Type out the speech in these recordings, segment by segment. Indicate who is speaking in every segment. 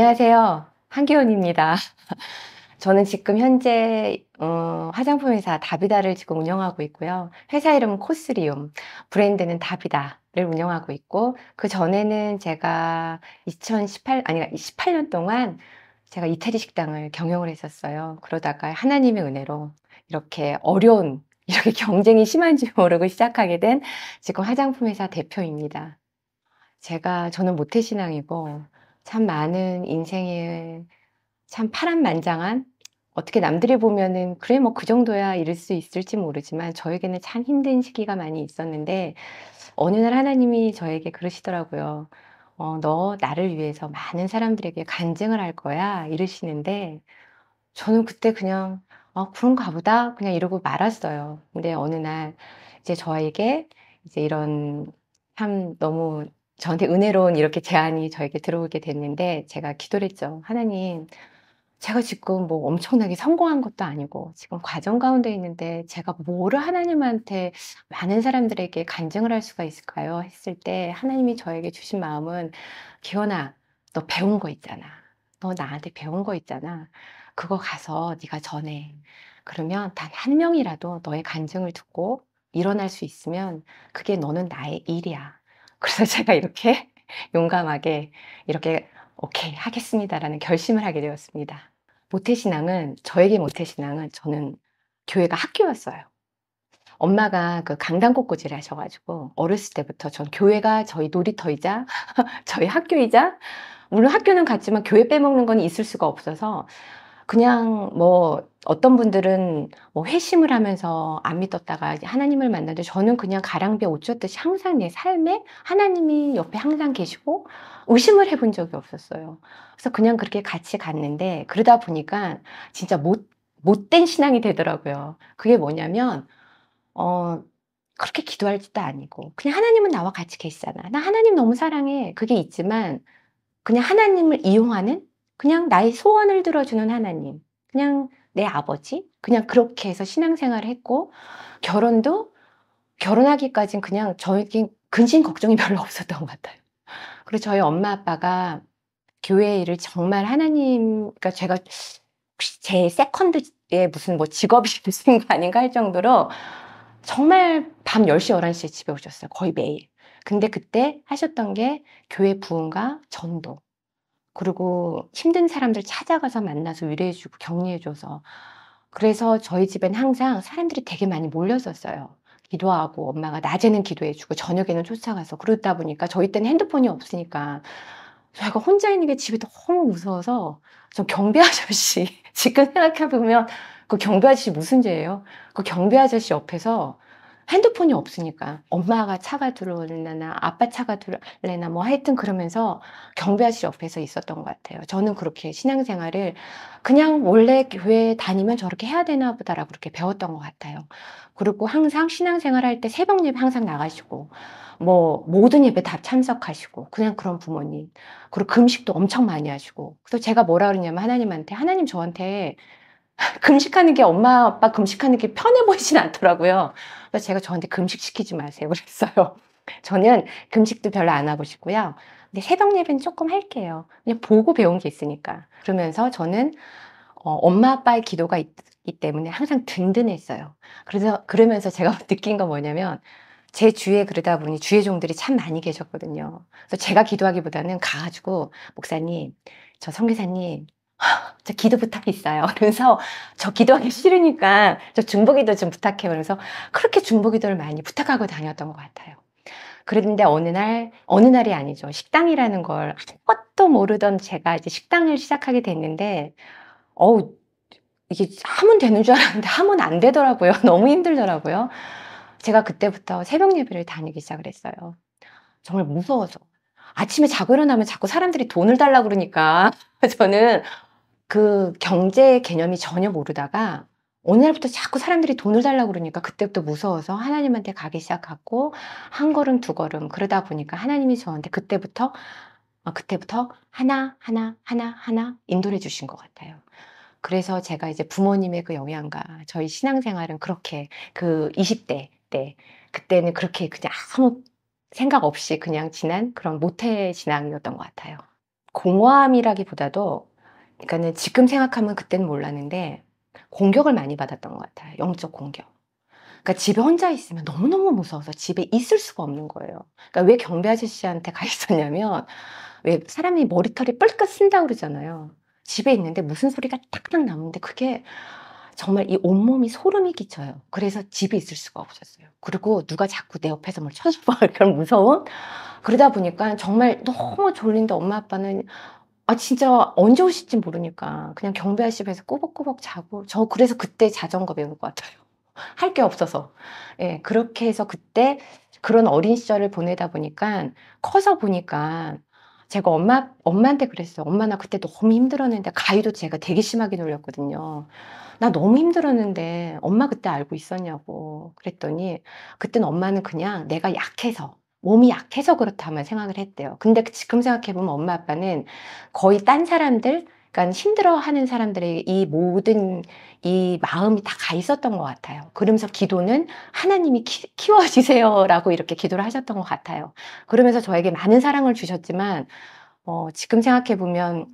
Speaker 1: 안녕하세요. 한기원입니다. 저는 지금 현재 화장품 회사 다비다를 지금 운영하고 있고요. 회사 이름은 코스리움, 브랜드는 다비다를 운영하고 있고, 그 전에는 제가 18년 동안 제가 이태리 식당을 경영을 했었어요. 그러다가 하나님의 은혜로 이렇게 어려운, 이렇게 경쟁이 심한지 모르고 시작하게 된 지금 화장품 회사 대표입니다. 저는 모태신앙이고, 참 많은 인생에 참 파란만장한, 어떻게 남들이 보면은, 그래, 뭐 그 정도야 이럴 수 있을지 모르지만, 저에게는 참 힘든 시기가 많이 있었는데, 어느 날 하나님이 저에게 그러시더라고요. 너 나를 위해서 많은 사람들에게 간증을 할 거야. 이러시는데, 저는 그때 그냥, 그런가 보다. 그냥 이러고 말았어요. 근데 어느 날, 이제 저에게, 이제 이런, 참 너무 저한테 은혜로운 이렇게 제안이 저에게 들어오게 됐는데, 제가 기도를 했죠. 하나님, 제가 지금 뭐 엄청나게 성공한 것도 아니고, 지금 과정 가운데 있는데, 제가 뭐를 하나님한테 많은 사람들에게 간증을 할 수가 있을까요? 했을 때, 하나님이 저에게 주신 마음은, 기원아, 너 배운 거 있잖아. 너 나한테 배운 거 있잖아. 그거 가서 네가 전해. 그러면 단 한 명이라도 너의 간증을 듣고 일어날 수 있으면 그게 너는 나의 일이야. 그래서 제가 이렇게 용감하게 이렇게 오케이 하겠습니다라는 결심을 하게 되었습니다. 저에게 모태신앙은 저는 교회가 학교였어요. 엄마가 그 강단꽃꽂이를 하셔가지고 어렸을 때부터 전 교회가 저희 놀이터이자 저희 학교이자, 물론 학교는 같지만 교회 빼먹는 건 있을 수가 없어서, 그냥 뭐 어떤 분들은 뭐 회심을 하면서 안 믿었다가 이제 하나님을 만났는데, 저는 그냥 가랑비에 옷 젖듯이 항상 내 삶에 하나님이 옆에 항상 계시고 의심을 해본 적이 없었어요. 그래서 그냥 그렇게 같이 갔는데, 그러다 보니까 진짜 못된 신앙이 되더라고요. 그게 뭐냐면 어 그렇게 기도할지도 아니고, 그냥 하나님은 나와 같이 계시잖아. 나 하나님 너무 사랑해. 그게 있지만, 그냥 하나님을 이용하는, 그냥 나의 소원을 들어주는 하나님, 그냥 내 아버지, 그냥 그렇게 해서 신앙생활을 했고, 결혼도, 결혼하기까진 그냥 저에게 근심 걱정이 별로 없었던 것 같아요. 그리고 저희 엄마 아빠가 교회 일을 정말 하나님, 그러니까 제가 혹시 제 세컨드에 무슨 뭐 직업이 있으신 거 아닌가 할 정도로 정말 밤 10시, 11시에 집에 오셨어요. 거의 매일. 근데 그때 하셨던 게 교회 부흥과 전도, 그리고 힘든 사람들 찾아가서 만나서 위로해주고 격려해줘서, 그래서 저희 집엔 항상 사람들이 되게 많이 몰렸었어요. 기도하고, 엄마가 낮에는 기도해주고 저녁에는 쫓아가서, 그러다 보니까 저희 때는 핸드폰이 없으니까 저희가 혼자 있는 게 집이 너무 무서워서, 저 경비 아저씨 지금 생각해보면 그 경비 아저씨 무슨 죄예요? 그 경비 아저씨 옆에서, 핸드폰이 없으니까 엄마가 차가 들어올래나 아빠 차가 들어올래나 뭐 하여튼 그러면서 경비 아저씨 옆에서 있었던 것 같아요. 저는 그렇게 신앙생활을 그냥 원래 교회 다니면 저렇게 해야 되나 보다라고 그렇게 배웠던 것 같아요. 그리고 항상 신앙생활 할 때 새벽 예배 항상 나가시고, 뭐 모든 예배 다 참석하시고, 그냥 그런 부모님. 그리고 금식도 엄청 많이 하시고. 그래서 제가 뭐라 그러냐면 하나님한테, 하나님 저한테 금식하는 게, 엄마 아빠 금식하는 게 편해 보이진 않더라고요. 그래서 제가 저한테 금식 시키지 마세요 그랬어요. 저는 금식도 별로 안 하고 싶고요. 근데 새벽 예배는 조금 할게요. 그냥 보고 배운 게 있으니까. 그러면서 저는 엄마 아빠의 기도가 있기 때문에 항상 든든했어요. 그래서 그러면서 제가 느낀 건 뭐냐면, 제 주위에 그러다 보니 주의 종들이 참 많이 계셨거든요. 그래서 제가 기도하기보다는 가가지고, 목사님, 저 선교사님, 저 기도 부탁이 있어요. 그래서 저 기도하기 싫으니까 저 중보기도 좀 부탁해요. 그래서 그렇게 중보기도를 많이 부탁하고 다녔던 것 같아요. 그런데 어느 날이 아니죠. 식당이라는 걸 아무것도 모르던 제가 이제 식당을 시작하게 됐는데, 어우, 이게 하면 되는 줄 알았는데 하면 안 되더라고요. 너무 힘들더라고요. 제가 그때부터 새벽 예배를 다니기 시작을 했어요. 정말 무서워서. 아침에 자고 일어나면 자꾸 사람들이 돈을 달라고 그러니까 저는 그 경제 개념이 전혀 모르다가 어느 날부터 자꾸 사람들이 돈을 달라고 그러니까 그때부터 무서워서 하나님한테 가기 시작하고, 한 걸음 두 걸음 그러다 보니까 하나님이 저한테 그때부터 하나 하나 하나 하나 인도해 주신 것 같아요. 그래서 제가 이제 부모님의 그 영향과 저희 신앙생활은 그렇게, 그 20대 때, 그때는 그렇게 그냥 아무 생각 없이 그냥 지난 그런 모태 신앙이었던 것 같아요. 공허함이라기보다도 그러니까는 지금 생각하면 그때는 몰랐는데 공격을 많이 받았던 것 같아요. 영적 공격. 그러니까 집에 혼자 있으면 너무너무 무서워서 집에 있을 수가 없는 거예요. 그러니까 왜 경비 아저씨한테 가 있었냐면 왜 사람이 머리털이 뿔끗 쓴다고 그러잖아요. 집에 있는데 무슨 소리가 딱딱 나오는데 그게 정말 이 온몸이 소름이 끼쳐요. 그래서 집에 있을 수가 없었어요. 그리고 누가 자꾸 내 옆에서 뭘 쳐다봐 그런 무서운? 그러다 보니까 정말 너무 졸린데 엄마 아빠는 진짜 언제 오실지 모르니까 그냥 경비 아저씨에서 꾸벅꾸벅 자고 저 그래서 그때 자전거 배운 것 같아요. 할 게 없어서. 예. 그렇게 해서 그때 그런 어린 시절을 보내다 보니까 커서 보니까 제가 엄마한테 그랬어요. "엄마 나 그때 너무 힘들었는데" 가위도 제가 되게 심하게 놀렸거든요. "나 너무 힘들었는데 엄마 그때 알고 있었냐."고. 그랬더니 그때는 엄마는 그냥 내가 약해서 몸이 약해서 그렇다만 생각을 했대요. 근데 지금 생각해 보면 엄마 아빠는 거의 딴 사람들 그러니까 힘들어하는 사람들의 이 모든 이 마음이 다 가 있었던 것 같아요. 그러면서 기도는 "하나님이 키워 주세요."라고 이렇게 기도를 하셨던 것 같아요. 그러면서 저에게 많은 사랑을 주셨지만 지금 생각해 보면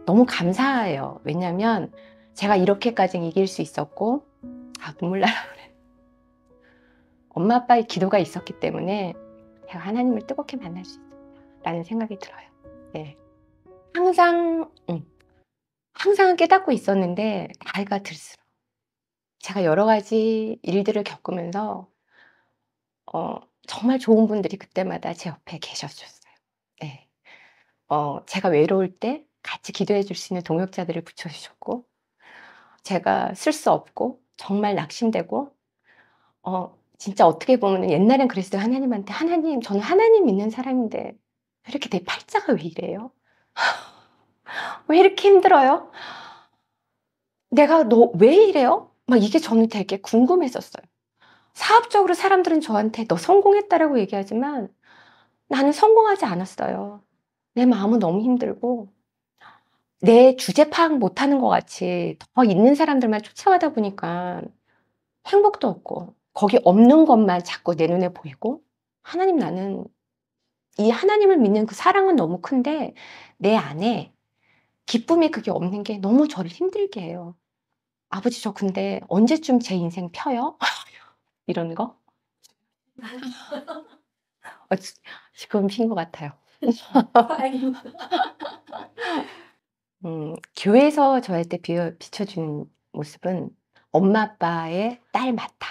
Speaker 1: 너무 감사해요. 왜냐하면 제가 이렇게까지 이길 수 있었고 눈물 나라 그래. 엄마 아빠의 기도가 있었기 때문에 제가 하나님을 뜨겁게 만날 수 있었다라는 생각이 들어요. 네. 항상 항상 깨닫고 있었는데 나이가 들수록 제가 여러 가지 일들을 겪으면서 정말 좋은 분들이 그때마다 제 옆에 계셔 줬어요. 네. 제가 외로울 때 같이 기도해 줄 수 있는 동역자들을 붙여 주셨고 제가 쓸 수 없고 정말 낙심되고 진짜 어떻게 보면은 옛날엔 그랬어요. 하나님한테 "하나님 저는 하나님 믿는 사람인데 왜 이렇게 내 팔자가 왜 이래요? 왜 이렇게 힘들어요? 내가 너 왜 이래요?" 막 이게 저는 되게 궁금했었어요. 사업적으로 사람들은 저한테 "너 성공했다."라고 얘기하지만 나는 성공하지 않았어요. 내 마음은 너무 힘들고 내 주제 파악 못하는 것 같이 더 있는 사람들만 쫓아가다 보니까 행복도 없고 거기 없는 것만 자꾸 내 눈에 보이고 나는 이 하나님을 믿는 그 사랑은 너무 큰데 내 안에 기쁨이 그게 없는 게 너무 저를 힘들게 해요. "아버지 저 근데 언제쯤 제 인생 펴요?" 이런 거. 지 지금 핀 것 같아요. 교회에서 저한테 비춰주는 모습은 엄마 아빠의 딸 맞다.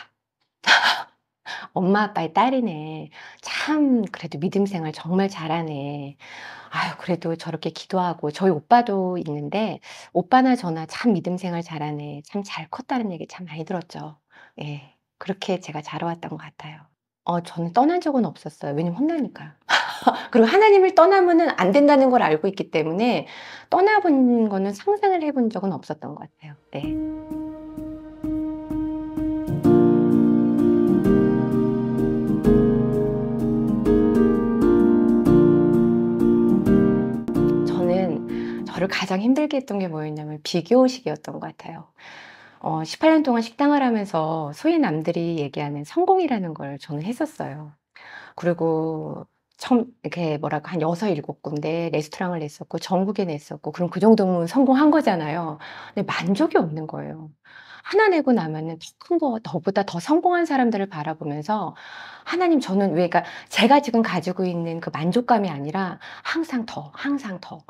Speaker 1: 엄마 아빠의 딸이네. 참 그래도 믿음 생활 정말 잘하네. 아유 그래도 저렇게 기도하고 저희 오빠도 있는데 오빠나 저나 참 믿음 생활 잘하네. 참 잘 컸다는 얘기 참 많이 들었죠. 예. 그렇게 제가 자라왔던 것 같아요. 저는 떠난 적은 없었어요. 왜냐면 혼나니까. 그리고 하나님을 떠나면은 안 된다는 걸 알고 있기 때문에 떠나 본 거는 상상을 해본 적은 없었던 것 같아요. 네. 저는 저를 가장 힘들게 했던 게 뭐였냐면 비교의식이었던 것 같아요. 18년 동안 식당을 하면서 소위 남들이 얘기하는 성공이라는 걸 저는 했었어요. 그리고 처음 이렇게 뭐랄까 한 6-7 군데 레스토랑을 냈었고 전국에 냈었고 그럼 그 정도면 성공한 거잖아요. 근데 만족이 없는 거예요. 하나 내고 나면은 더 큰 거 저보다 더 성공한 사람들을 바라보면서 하나님 저는 왜 그러니까 제가 지금 가지고 있는 그 만족감이 아니라 항상 더, 항상 더.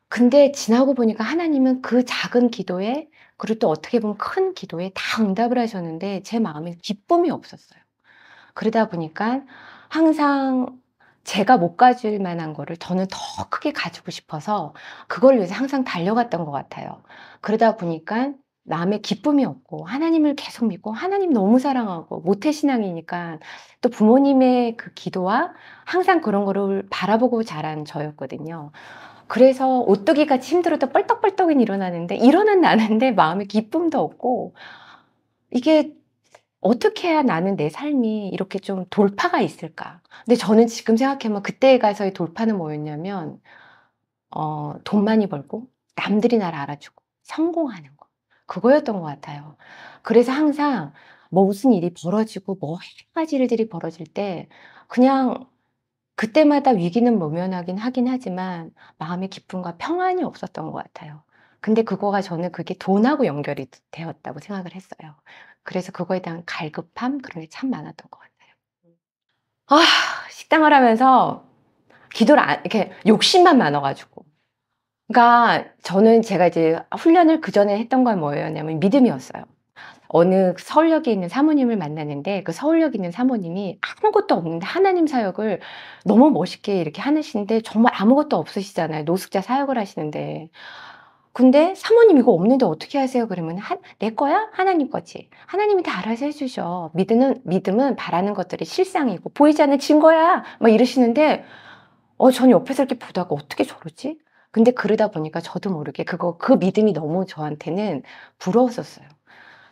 Speaker 1: 근데 지나고 보니까 하나님은 그 작은 기도에 그리고 또 어떻게 보면 큰 기도에 다 응답을 하셨는데 제 마음에 기쁨이 없었어요. 그러다 보니까 항상 제가 못 가질 만한 거를 저는 더 크게 가지고 싶어서 그걸 위해서 항상 달려갔던 것 같아요. 그러다 보니까 남의 기쁨이 없고 하나님을 계속 믿고 하나님 너무 사랑하고 모태신앙이니까 또 부모님의 그 기도와 항상 그런 거를 바라보고 자란 저였거든요. 그래서 오뚜기같이 힘들어도 뻘떡뻘떡은 일어나는데 일어는 나는데 마음에 기쁨도 없고 이게 '어떻게 해야 나는 내 삶이 이렇게 좀 돌파가 있을까?' 근데 저는 지금 생각해 보면 그때 가서의 돌파는 뭐였냐면 돈 많이 벌고 남들이 나를 알아주고 성공하는 거. 그거였던 것 같아요. 그래서 항상 뭐 무슨 일이 벌어지고 뭐 여러 가지 일들이 벌어질 때 그냥 그때마다 위기는 모면하긴 하긴 하지만 마음의 기쁨과 평안이 없었던 것 같아요. 근데 그거가 저는 그게 돈하고 연결이 되었다고 생각을 했어요. 그래서 그거에 대한 갈급함 그런 게 참 많았던 것 같아요. 아 식당을 하면서 기도를 안 이렇게 욕심만 많아 가지고. 그러니까 저는 제가 이제 훈련을 그전에 했던 건 뭐였냐면 믿음이었어요. 어느 서울역에 있는 사모님을 만났는데 그 서울역에 있는 사모님이 아무것도 없는데 하나님 사역을 너무 멋있게 이렇게 하시는데 정말 아무것도 없으시잖아요. 노숙자 사역을 하시는데. 근데 "사모님 이거 없는데 어떻게 하세요?" 그러면 "내 거야? 하나님 거지. 하나님이 다 알아서 해 주셔. 믿음은 바라는 것들이 실상이고 보이지 않는 증거야." 막 이러시는데 저는 옆에서 이렇게 보다가 '어떻게 저러지?' 근데 그러다 보니까 저도 모르게 그 믿음이 너무 저한테는 부러웠었어요.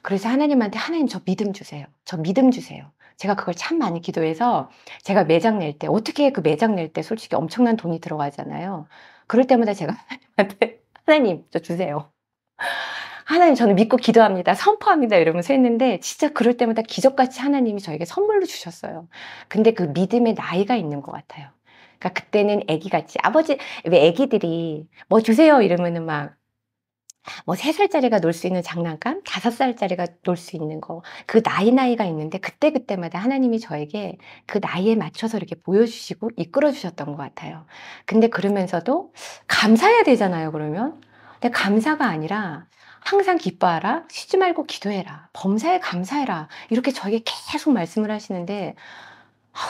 Speaker 1: 그래서 하나님한테 "하나님 저 믿음 주세요. 저 믿음 주세요." 제가 그걸 참 많이 기도해서 제가 매장 낼 때 어떻게 그 매장 낼 때 솔직히 엄청난 돈이 들어가잖아요. 그럴 때마다 제가 하나님한테 "하나님 저 주세요. 하나님 저는 믿고 기도합니다. 선포합니다." 이러면서 했는데 진짜 그럴 때마다 기적같이 하나님이 저에게 선물로 주셨어요. 근데 그 믿음의 나이가 있는 것 같아요. 그러니까 그때는 애기같이 아버지 왜 애기들이 "뭐 주세요." 이러면은 막 뭐 3 살짜리가 놀 수 있는 장난감, 5 살짜리가 놀 수 있는 거 그 나이가 있는데 그때그때마다 하나님이 저에게 그 나이에 맞춰서 이렇게 보여주시고 이끌어 주셨던 것 같아요. 근데 그러면서도 감사해야 되잖아요 그러면. 근데 감사가 아니라 "항상 기뻐하라. 쉬지 말고 기도해라. 범사에 감사해라." 이렇게 저에게 계속 말씀을 하시는데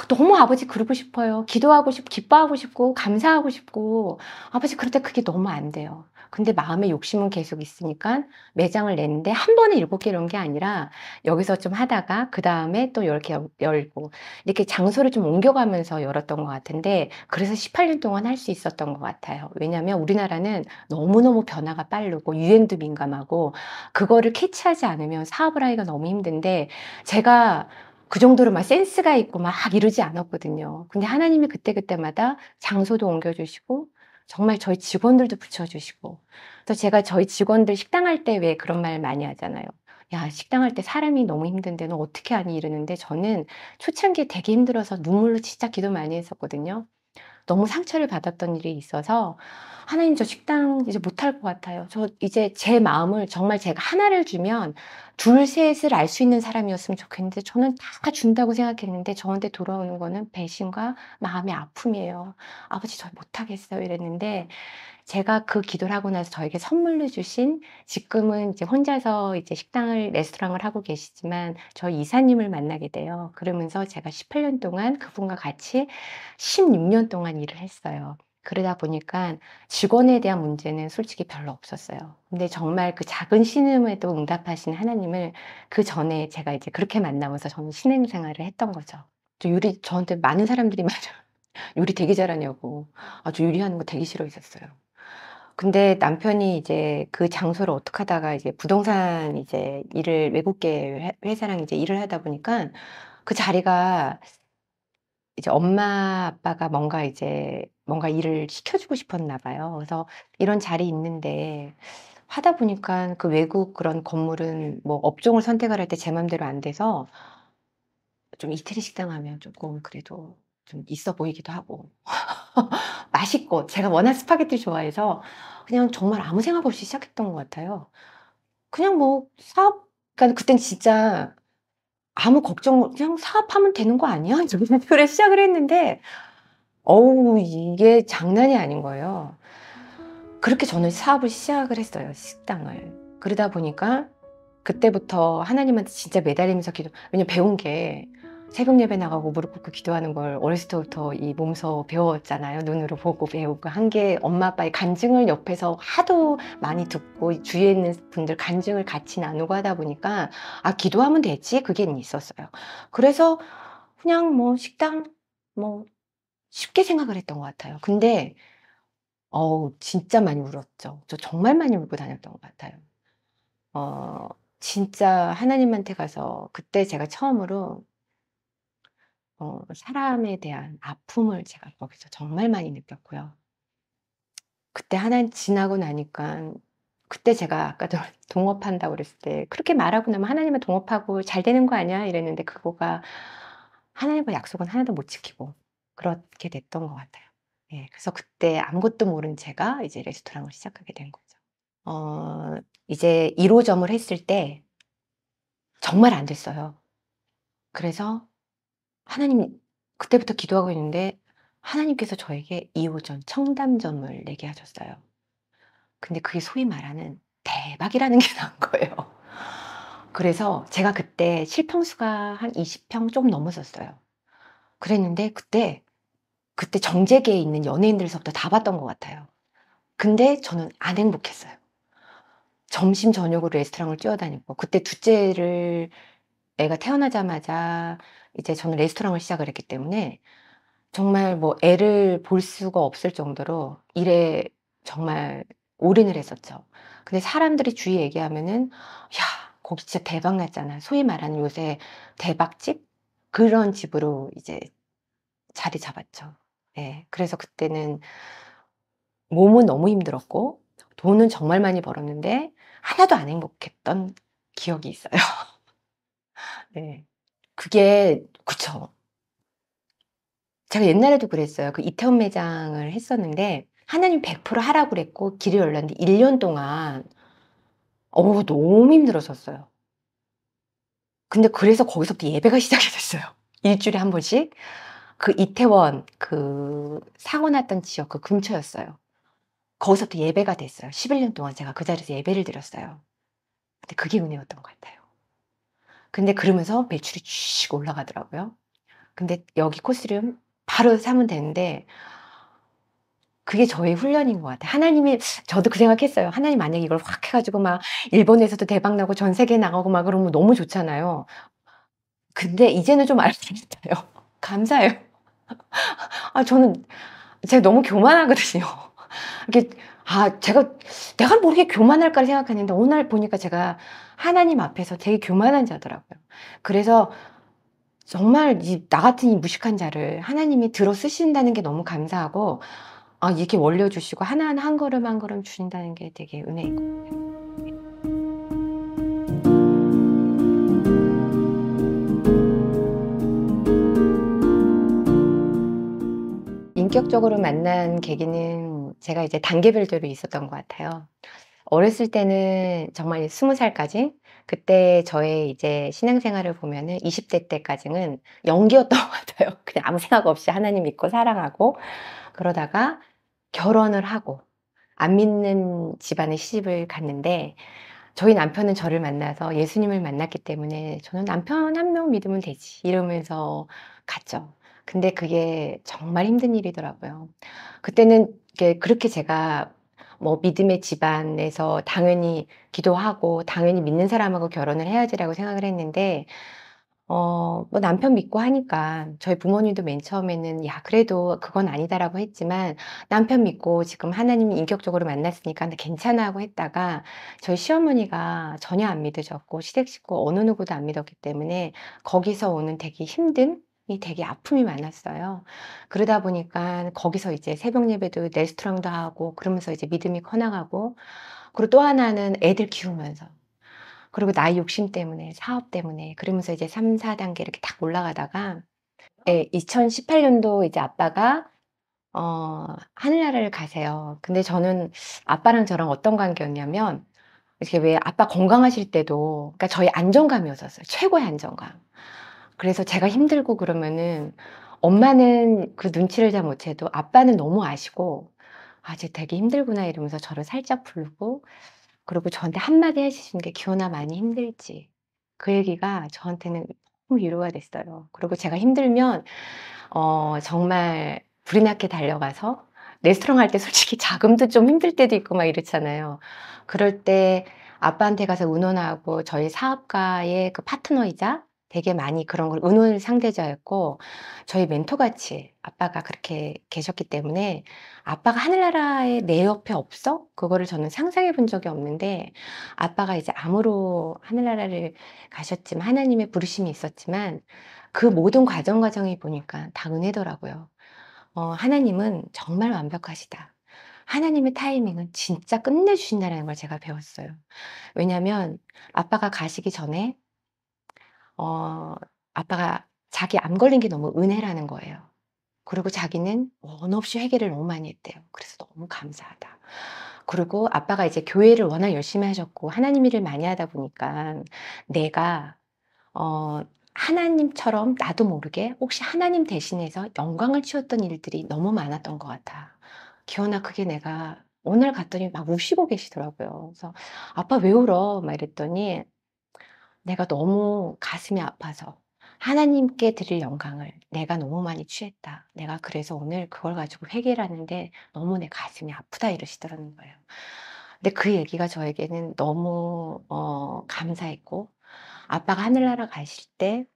Speaker 1: 너무 아버지 그러고 싶어요. 기도하고 싶고 기뻐하고 싶고 감사하고 싶고 아버지 그런데 그게 너무 안 돼요. 근데 마음의 욕심은 계속 있으니까 매장을 냈는데 한 번에 7개 이런 게 아니라 여기서 좀 하다가 그다음에 또 10개 열고 이렇게 장소를 좀 옮겨가면서 열었던 것 같은데 그래서 18년 동안 할 수 있었던 것 같아요. 왜냐하면 우리나라는 너무너무 변화가 빠르고 유행도 민감하고 그거를 캐치하지 않으면 사업을 하기가 너무 힘든데 제가 그 정도로 막 센스가 있고 막 이러지 않았거든요. 근데 하나님이 그때그때마다 장소도 옮겨 주시고 정말 저희 직원들도 붙여 주시고 또 제가 저희 직원들 식당할 때 왜 그런 말 많이 하잖아요. "야 식당할 때 사람이 너무 힘든데 너 어떻게 하니?" 이러는데 저는 초창기에 되게 힘들어서 눈물로 진짜 기도 많이 했었거든요. 너무 상처를 받았던 일이 있어서 '하나님 저 식당 이제 못할 것 같아요. 저 이제 제 마음을 정말 제가 하나를 주면 둘 셋을 알 수 있는 사람이었으면 좋겠는데 저는 다 준다고 생각했는데 저한테 돌아오는 거는 배신과 마음의 아픔이에요. 아버지 저 못하겠어요.' 이랬는데 제가 그 기도를 하고 나서 저에게 선물로 주신 지금은 이제 혼자서 이제 식당을 레스토랑을 하고 계시지만 저희 이사님을 만나게 돼요. 그러면서 제가 18년 동안 그분과 같이 16년 동안 일을 했어요. 그러다 보니까 직원에 대한 문제는 솔직히 별로 없었어요. 근데 정말 그 작은 신음에도 응답하시는 하나님을 그전에 제가 이제 그렇게 만나면서 저는 신앙 생활을 했던 거죠. 저한테 많은 사람들이 말해요. 요리 되게 잘하냐고. 저 요리하는 거 되게 싫어했었어요. 근데 남편이 이제 그 장소를 어떻게 하다가 이제 부동산 이제 일을 외국계 회사랑 이제 일을 하다 보니까 그 자리가 이제 엄마 아빠가 뭔가 일을 시켜주고 싶었나 봐요. 그래서 이런 자리 있는데 하다 보니까 그 외국 그런 건물은 뭐 업종을 선택을 할 때 제 맘대로 안 돼서 좀 이태리 식당 하면 쪼끔 그래도 좀 있어 보이기도 하고 맛있고 제가 워낙 스파게티를 좋아해서 그냥 정말 아무 생각 없이 시작했던 것 같아요. 그냥 뭐 그러니까 그땐 진짜 아무 걱정 그냥 '사업하면 되는 거 아니야?' 이제 그래 시작을 했는데 어우 이게 장난이 아닌 거예요. 그렇게 저는 사업을 시작을 했어요, 식당을. 그러다 보니까 그때부터 하나님한테 진짜 매달리면서 왜냐면 배운 게 새벽 예배 나가고 무릎 꿇고 기도하는 걸 어렸을 때부터 이 몸소 배웠잖아요. 눈으로 보고 배우고 한 게 엄마 아빠의 간증을 옆에서 하도 많이 듣고 주위에 있는 분들 간증을 같이 나누고 하다 보니까 '아 기도하면 되지.' 그게 있었어요. 그래서 그냥 뭐 식당 뭐 쉽게 생각을 했던 것 같아요. 근데 진짜 많이 울었죠. 저 정말 많이 울고 다녔던 것 같아요. 어 진짜 하나님한테 가서 그때 제가 처음으로 사람에 대한 아픔을 제가 거기서 정말 많이 느꼈고요. 그때 하나 지나고 나니깐 그때 제가 아까도 동업한다고 그랬을 때 그렇게 말하고 나면 "하나님은 동업하고 잘 되는 거 아니야?" 이랬는데 그거가 하나님과 약속은 하나도 못 지키고 그렇게 됐던 것 같아요. 예. 그래서 그때 아무것도 모른 제가 이제 레스토랑을 시작하게 된 거죠. 어 이제 1 호점을 했을 때 정말 안 됐어요. 그래서 하나님 그때부터 기도하고 있는데 하나님께서 저에게 2 호점 청담점을 내게 하셨어요. 근데 그게 소위 말하는 대박이라는 게 난 거예요. 그래서 제가 그때 실평수가 한 20평 좀 넘었었어요. 그랬는데 그때 정재계에 있는 연예인들서부터 다 봤던 것 같아요. 근데 저는 안 행복했어요. 점심 저녁으로 레스토랑을 뛰어다니고 그때 둘째를 애가 태어나자마자 이제 저는 레스토랑을 시작을 했기 때문에 정말 뭐 애를 볼 수가 없을 정도로 일에 정말 올인을 했었죠. 근데 사람들이 주위 얘기하면은 "야 거기 진짜 대박 났잖아." 소위 말하는 요새 대박집? 그런 집으로 이제 자리 잡았죠. 예. 그래서 그때는 몸은 너무 힘들었고 돈은 정말 많이 벌었는데 하나도 안 행복했던 기억이 있어요. 네. 그게 그쵸. 제가 옛날에도 그랬어요. 그 이태원 매장을 했었는데 하나님 100% 하라고 그랬고 길이 열렸는데 1년 동안 너무 힘들었었어요. 근데 그래서 거기서부터 예배가 시작이 됐어요. 일 주일에 한 번씩. 그 이태원 그 사고 났던 지역 그 근처였어요. 거기서부터 예배가 됐어요. 11년 동안 제가 그 자리에서 예배를 드렸어요. 근데 그게 은혜였던 것 같아요. 근데 그러면서 매출이 쭉 올라가더라고요. 근데 여기 코스튬 바로 사면 되는데 그게 저의 훈련인 것 같아요. 하나님이 저도 그 생각했어요. 하나님 만약에 이걸 확 해 가지고 막 일본에서도 대박 나고 전 세계에 나가고 막 그러면 너무 좋잖아요. 근데 이제는 좀 알고 있어요. 감사해요. 저는 제가 너무 교만하거든요. 이게 제가 '내가 모르게 교만할까.'를 생각했는데 어느 날 보니까 제가 하나님 앞에서 되게 교만한 자더라고요. 그래서 정말 나 같은 이 무식한 자를 하나님이 들어 쓰신다는 게 너무 감사하고 이렇게 원려 주시고 하나하나 한 걸음 한 걸음 주신다는 게 되게 은혜인 것 같아요. 인격적으로 만난 계기는 제가 이제 단계별대로 있었던 것 같아요. 어렸을 때는 정말 20 살까지 그때 저의 이제 신앙생활을 보면은 20대 때까지는 연기였던 것 같아요. 그냥 아무 생각 없이 하나님 믿고 사랑하고 그러다가 결혼을 하고 안 믿는 집안에 시집을 갔는데 저희 남편은 저를 만나서 예수님을 만났기 때문에 저는 '남편 한 명 믿으면 되지.' 이러면서 갔죠. 근데 그게 정말 힘든 일이더라고요. 그때는 이게 그렇게 제가 뭐 믿음의 집안에서 당연히 기도하고 당연히 믿는 사람하고 결혼을 해야지라고 생각을 했는데 뭐 남편 믿고 하니까 저희 부모님도 맨 처음에는 "야 그래도 그건 아니다."라고 했지만 남편 믿고 지금 하나님 인격적으로 만났으니까 "나 괜찮아." 하고 했다가 저희 시어머니가 전혀 안 믿으셨고 시댁 식구 어느 누구도 안 믿었기 때문에 거기서 오는 되게 힘듦 이 되게 아픔이 많았어요. 그러다 보니까 거기서 이제 새벽 예배도 레스토랑도 하고 그러면서 이제 믿음이 커 나가고 그리고 또 하나는 애들 키우면서 그리고 나이 욕심 때문에 사업 때문에 그러면서 이제 3-4 단계 이렇게 딱 올라가다가 2018 년도 이제 아빠가 하늘나라를 가세요. 근데 저는 아빠랑 저랑 어떤 관계였냐면 이렇게 왜 아빠 건강하실 때도 그러니까 저희 안정감이었었어요. 최고의 안정감. 그래서 제가 힘들고 그러면은 엄마는 그 눈치를 잘 못 채도 아빠는 너무 아시고 '아 쟤 되게 힘들구나.' 이러면서 저를 살짝 부르고 그리고 저한테 한마디 해 주시는 게 "기원아 많이 힘들지?" 그 얘기가 저한테는 너무 위로가 됐어요. 그리고 제가 힘들면 정말 불이 나게 달려가서 레스토랑 할 때 솔직히 자금도 좀 힘들 때도 있고 막 이렇잖아요. 그럴 때 아빠한테 가서 의논하고 저희 사업가의 그 파트너이자 되게 많이 그런 걸 의논 상대자였고 저희 멘토같이 아빠가 그렇게 계셨기 때문에 '아빠가 하늘나라에 내 옆에 없어?' 그거를 저는 상상해 본 적이 없는데 아빠가 이제 암으로 하늘나라를 가셨지만 하나님의 부르심이 있었지만 그 모든 과정이 보니까 다 은혜더라고요. 하나님은 정말 완벽하시다. 하나님의 타이밍은 진짜 끝내주신다는 걸 제가 배웠어요. 왜냐하면 아빠가 가시기 전에 어 아빠가 자기 암 걸린 게 너무 은혜라는 거예요. 그리고 자기는 원 없이 회개를 너무 많이 했대요. 그래서 너무 감사하다. 그리고 아빠가 이제 교회를 워낙 열심히 하셨고 하나님 일을 많이 하다 보니까 내가 하나님처럼 나도 모르게 혹시 하나님 대신해서 영광을 치웠던 일들이 너무 많았던 것 같아. 기원아, 그게 내가 오늘 갔더니 막 우시고 계시더라고요. 그래서 아빠 왜 울어? 막 이랬더니 내가 너무 가슴이 아파서 하나님께 드릴 영광을 내가 너무 많이 취했다. 내가 그래서 오늘 그걸 가지고 회개를 하는데 너무 내 가슴이 아프다 이러시더라는 거예요. 근데 그 얘기가 저에게는 너무 감사했고 아빠가 하늘나라 가실 때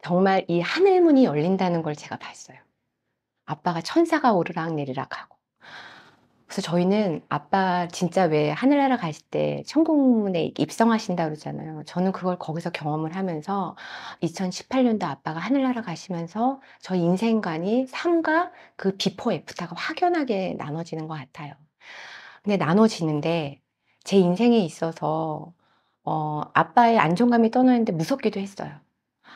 Speaker 1: 정말 이 하늘 문이 열린다는 걸 제가 봤어요. 아빠가 천사가 오르락 내리락 하고. 그래서 저희는 아빠 진짜 왜 하늘나라 가실 때 천국문에 입성하신다 그러잖아요. 저는 그걸 거기서 경험을 하면서 2018년도 아빠가 하늘나라 가시면서 저희 인생관이 삶과 그 비포 애프터가 확연하게 나눠지는 것 같아요. 근데 나눠지는데 제 인생에 있어서 아빠의 안정감이 떠나는데 무섭기도 했어요.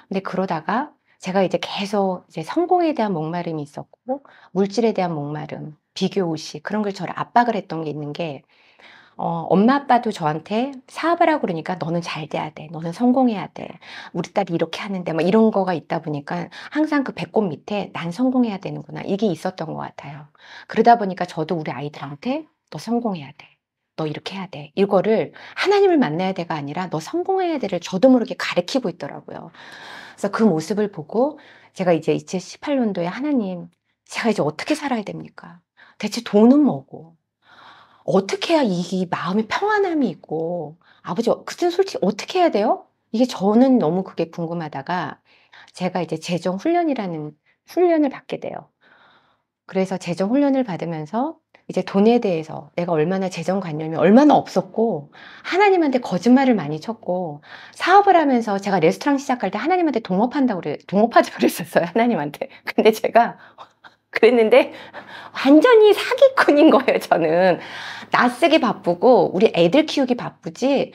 Speaker 1: 근데 그러다가 제가 이제 계속 이제 성공에 대한 목마름이 있었고 물질에 대한 목마름, 비교 의식 그런 걸 저를 압박을 했던 게 있는 게 엄마 아빠도 저한테 사업을 하고 그러니까 너는 잘 돼야 돼. 너는 성공해야 돼. 우리 딸이 이렇게 하는데 막 이런 거가 있다 보니까 항상 그 배꼽 밑에 난 성공해야 되는구나. 이게 있었던 것 같아요. 그러다 보니까 저도 우리 아이들한테 너 성공해야 돼. 너 이렇게 해야 돼. 이거를 하나님을 만나야 돼가 아니라 너 성공해야 돼를 저도 모르게 가르치고 있더라고요. 그래서 그 모습을 보고 제가 이제 2018년도에 하나님, 제가 이제 어떻게 살아야 됩니까? 대체 돈은 뭐고? 어떻게 해야 이 마음의 평안함이 있고, 아버지, 그때 솔직히 어떻게 해야 돼요? 이게 저는 너무 그게 궁금하다가 제가 이제 재정 훈련이라는 훈련을 받게 돼요. 그래서 재정 훈련을 받으면서 이제 돈에 대해서 내가 얼마나 재정관념이 얼마나 없었고 하나님한테 거짓말을 많이 쳤고 사업을 하면서 제가 레스토랑 시작할 때 하나님한테 동업하자고 그랬었어요. 하나님한테. 근데 제가 그랬는데 완전히 사기꾼인 거예요, 저는. 나 쓰기 바쁘고 우리 애들 키우기 바쁘지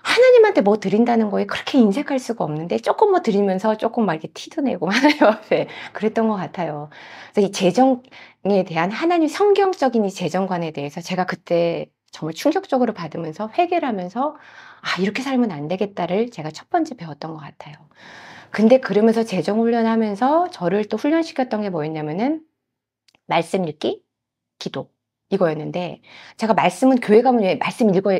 Speaker 1: 하나님한테 뭐 드린다는 거에 그렇게 인색할 수가 없는데 조금 뭐 드리면서 조금 막 이렇게 티도 내고 하나님 앞에 그랬던 것 같아요. 그래서 이 재정에 대한 하나님 성경적인 이 재정관에 대해서 제가 그때 정말 충격적으로 받으면서 회개를 하면서 아, 이렇게 살면 안 되겠다를 제가 첫 번째 배웠던 것 같아요. 근데 그러면서 재정 훈련하면서 저를 또 훈련시켰던 게 뭐였냐면은 말씀 읽기, 기도 이거였는데 제가 말씀은 교회 가면 왜 말씀 읽어야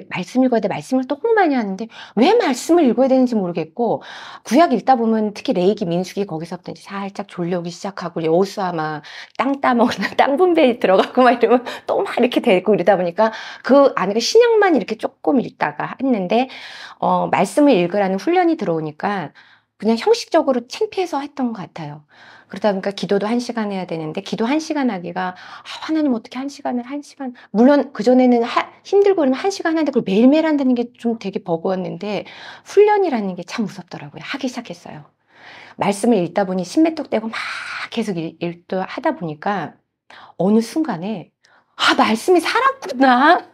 Speaker 1: 돼 말씀을 너무 많이 하는데 왜 말씀을 읽어야 되는지 모르겠고 구약 읽다 보면 특히 레위기 민수기 거기서부터 이제 살짝 졸려오기 시작하고 여호수아 막 땅 따먹는 땅 분배에 들어가고 막 이러면 또 막 이렇게 되고 이러다 보니까 그 안에 신약만 이렇게 조금 읽다가 했는데 말씀을 읽으라는 훈련이 들어오니까 그냥 형식적으로 창피해서 했던 것 같아요. 그러다 보니까 기도도 1시간 해야 되는데 기도 1시간 하기가 아, 하나님 어떻게 1시간을 1시간 물론 그전에는 힘들고 그러면 1시간 하는데 그걸 매일매일 한다는 게 좀 되게 버거웠는데 훈련이라는 게 참 무섭더라고요. 하기 시작했어요. 말씀을 읽다 보니 심매떡대고 막 계속 읽도 하다 보니까 어느 순간에 아, 말씀이 살았구나.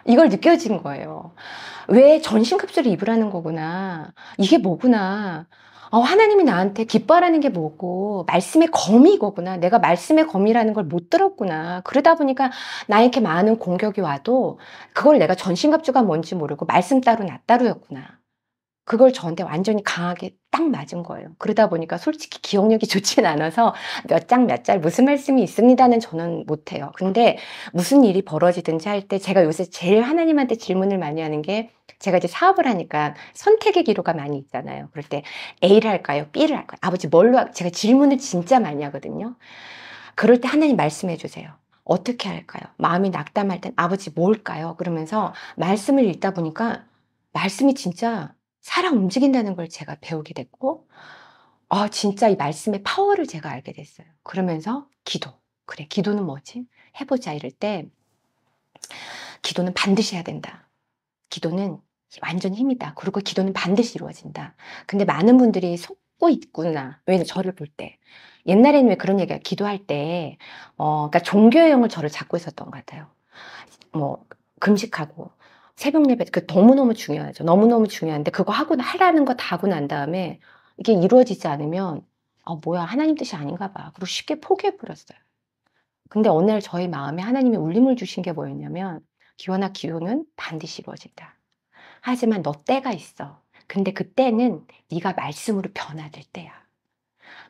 Speaker 1: 이걸 느껴진 거예요. 왜 전신갑주를 입으라는 거구나. 이게 뭐구나. 하나님이 나한테 기뻐하라는 게 뭐고, 말씀의 검이 이거구나. 내가 말씀의 검이라는 걸 못 들었구나. 그러다 보니까 나에게 많은 공격이 와도 그걸 내가 전신갑주가 뭔지 모르고 말씀 따로 나 따로였구나. 그걸 저한테 완전히 강하게 딱 맞은 거예요. 그러다 보니까 솔직히 기억력이 좋진 않아서 몇 장 몇 잘 무슨 말씀이 있습니다는 저는 못해요. 근데 무슨 일이 벌어지든지 할 때 제가 요새 제일 하나님한테 질문을 많이 하는 게 제가 이제 사업을 하니까 선택의 기로가 많이 있잖아요. 그럴 때 A를 할까요? B를 할까요? 아버지 제가 질문을 진짜 많이 하거든요. 그럴 때 하나님 말씀해 주세요. 어떻게 할까요? 마음이 낙담할 땐 아버지 뭘까요? 그러면서 말씀을 읽다 보니까 말씀이 진짜 살아 움직인다는 걸 제가 배우게 됐고, 진짜 이 말씀의 파워를 제가 알게 됐어요. 그러면서 기도. 그래, 기도는 뭐지? 해보자 이럴 때, 기도는 반드시 해야 된다. 기도는 완전 힘이다. 그리고 기도는 반드시 이루어진다. 근데 많은 분들이 속고 있구나. 왜 저를 볼 때. 옛날에는 왜 그런 얘기가 기도할 때, 그러니까 종교의 영을 저를 잡고 있었던 것 같아요. 뭐, 금식하고, 새벽 예배, 그 너무너무 중요하죠. 너무너무 중요한데, 그거 하라는 거 다 하고 난 다음에, 이게 이루어지지 않으면, 뭐야 하나님 뜻이 아닌가 봐. 그리고 쉽게 포기해 버렸어요. 근데 어느 날 저의 마음에 하나님이 울림을 주신 게 뭐였냐면 "기원아 기도는 반드시 이루어진다. 하지만 너 때가 있어. 근데 그 때는 네가 말씀으로 변화될 때야."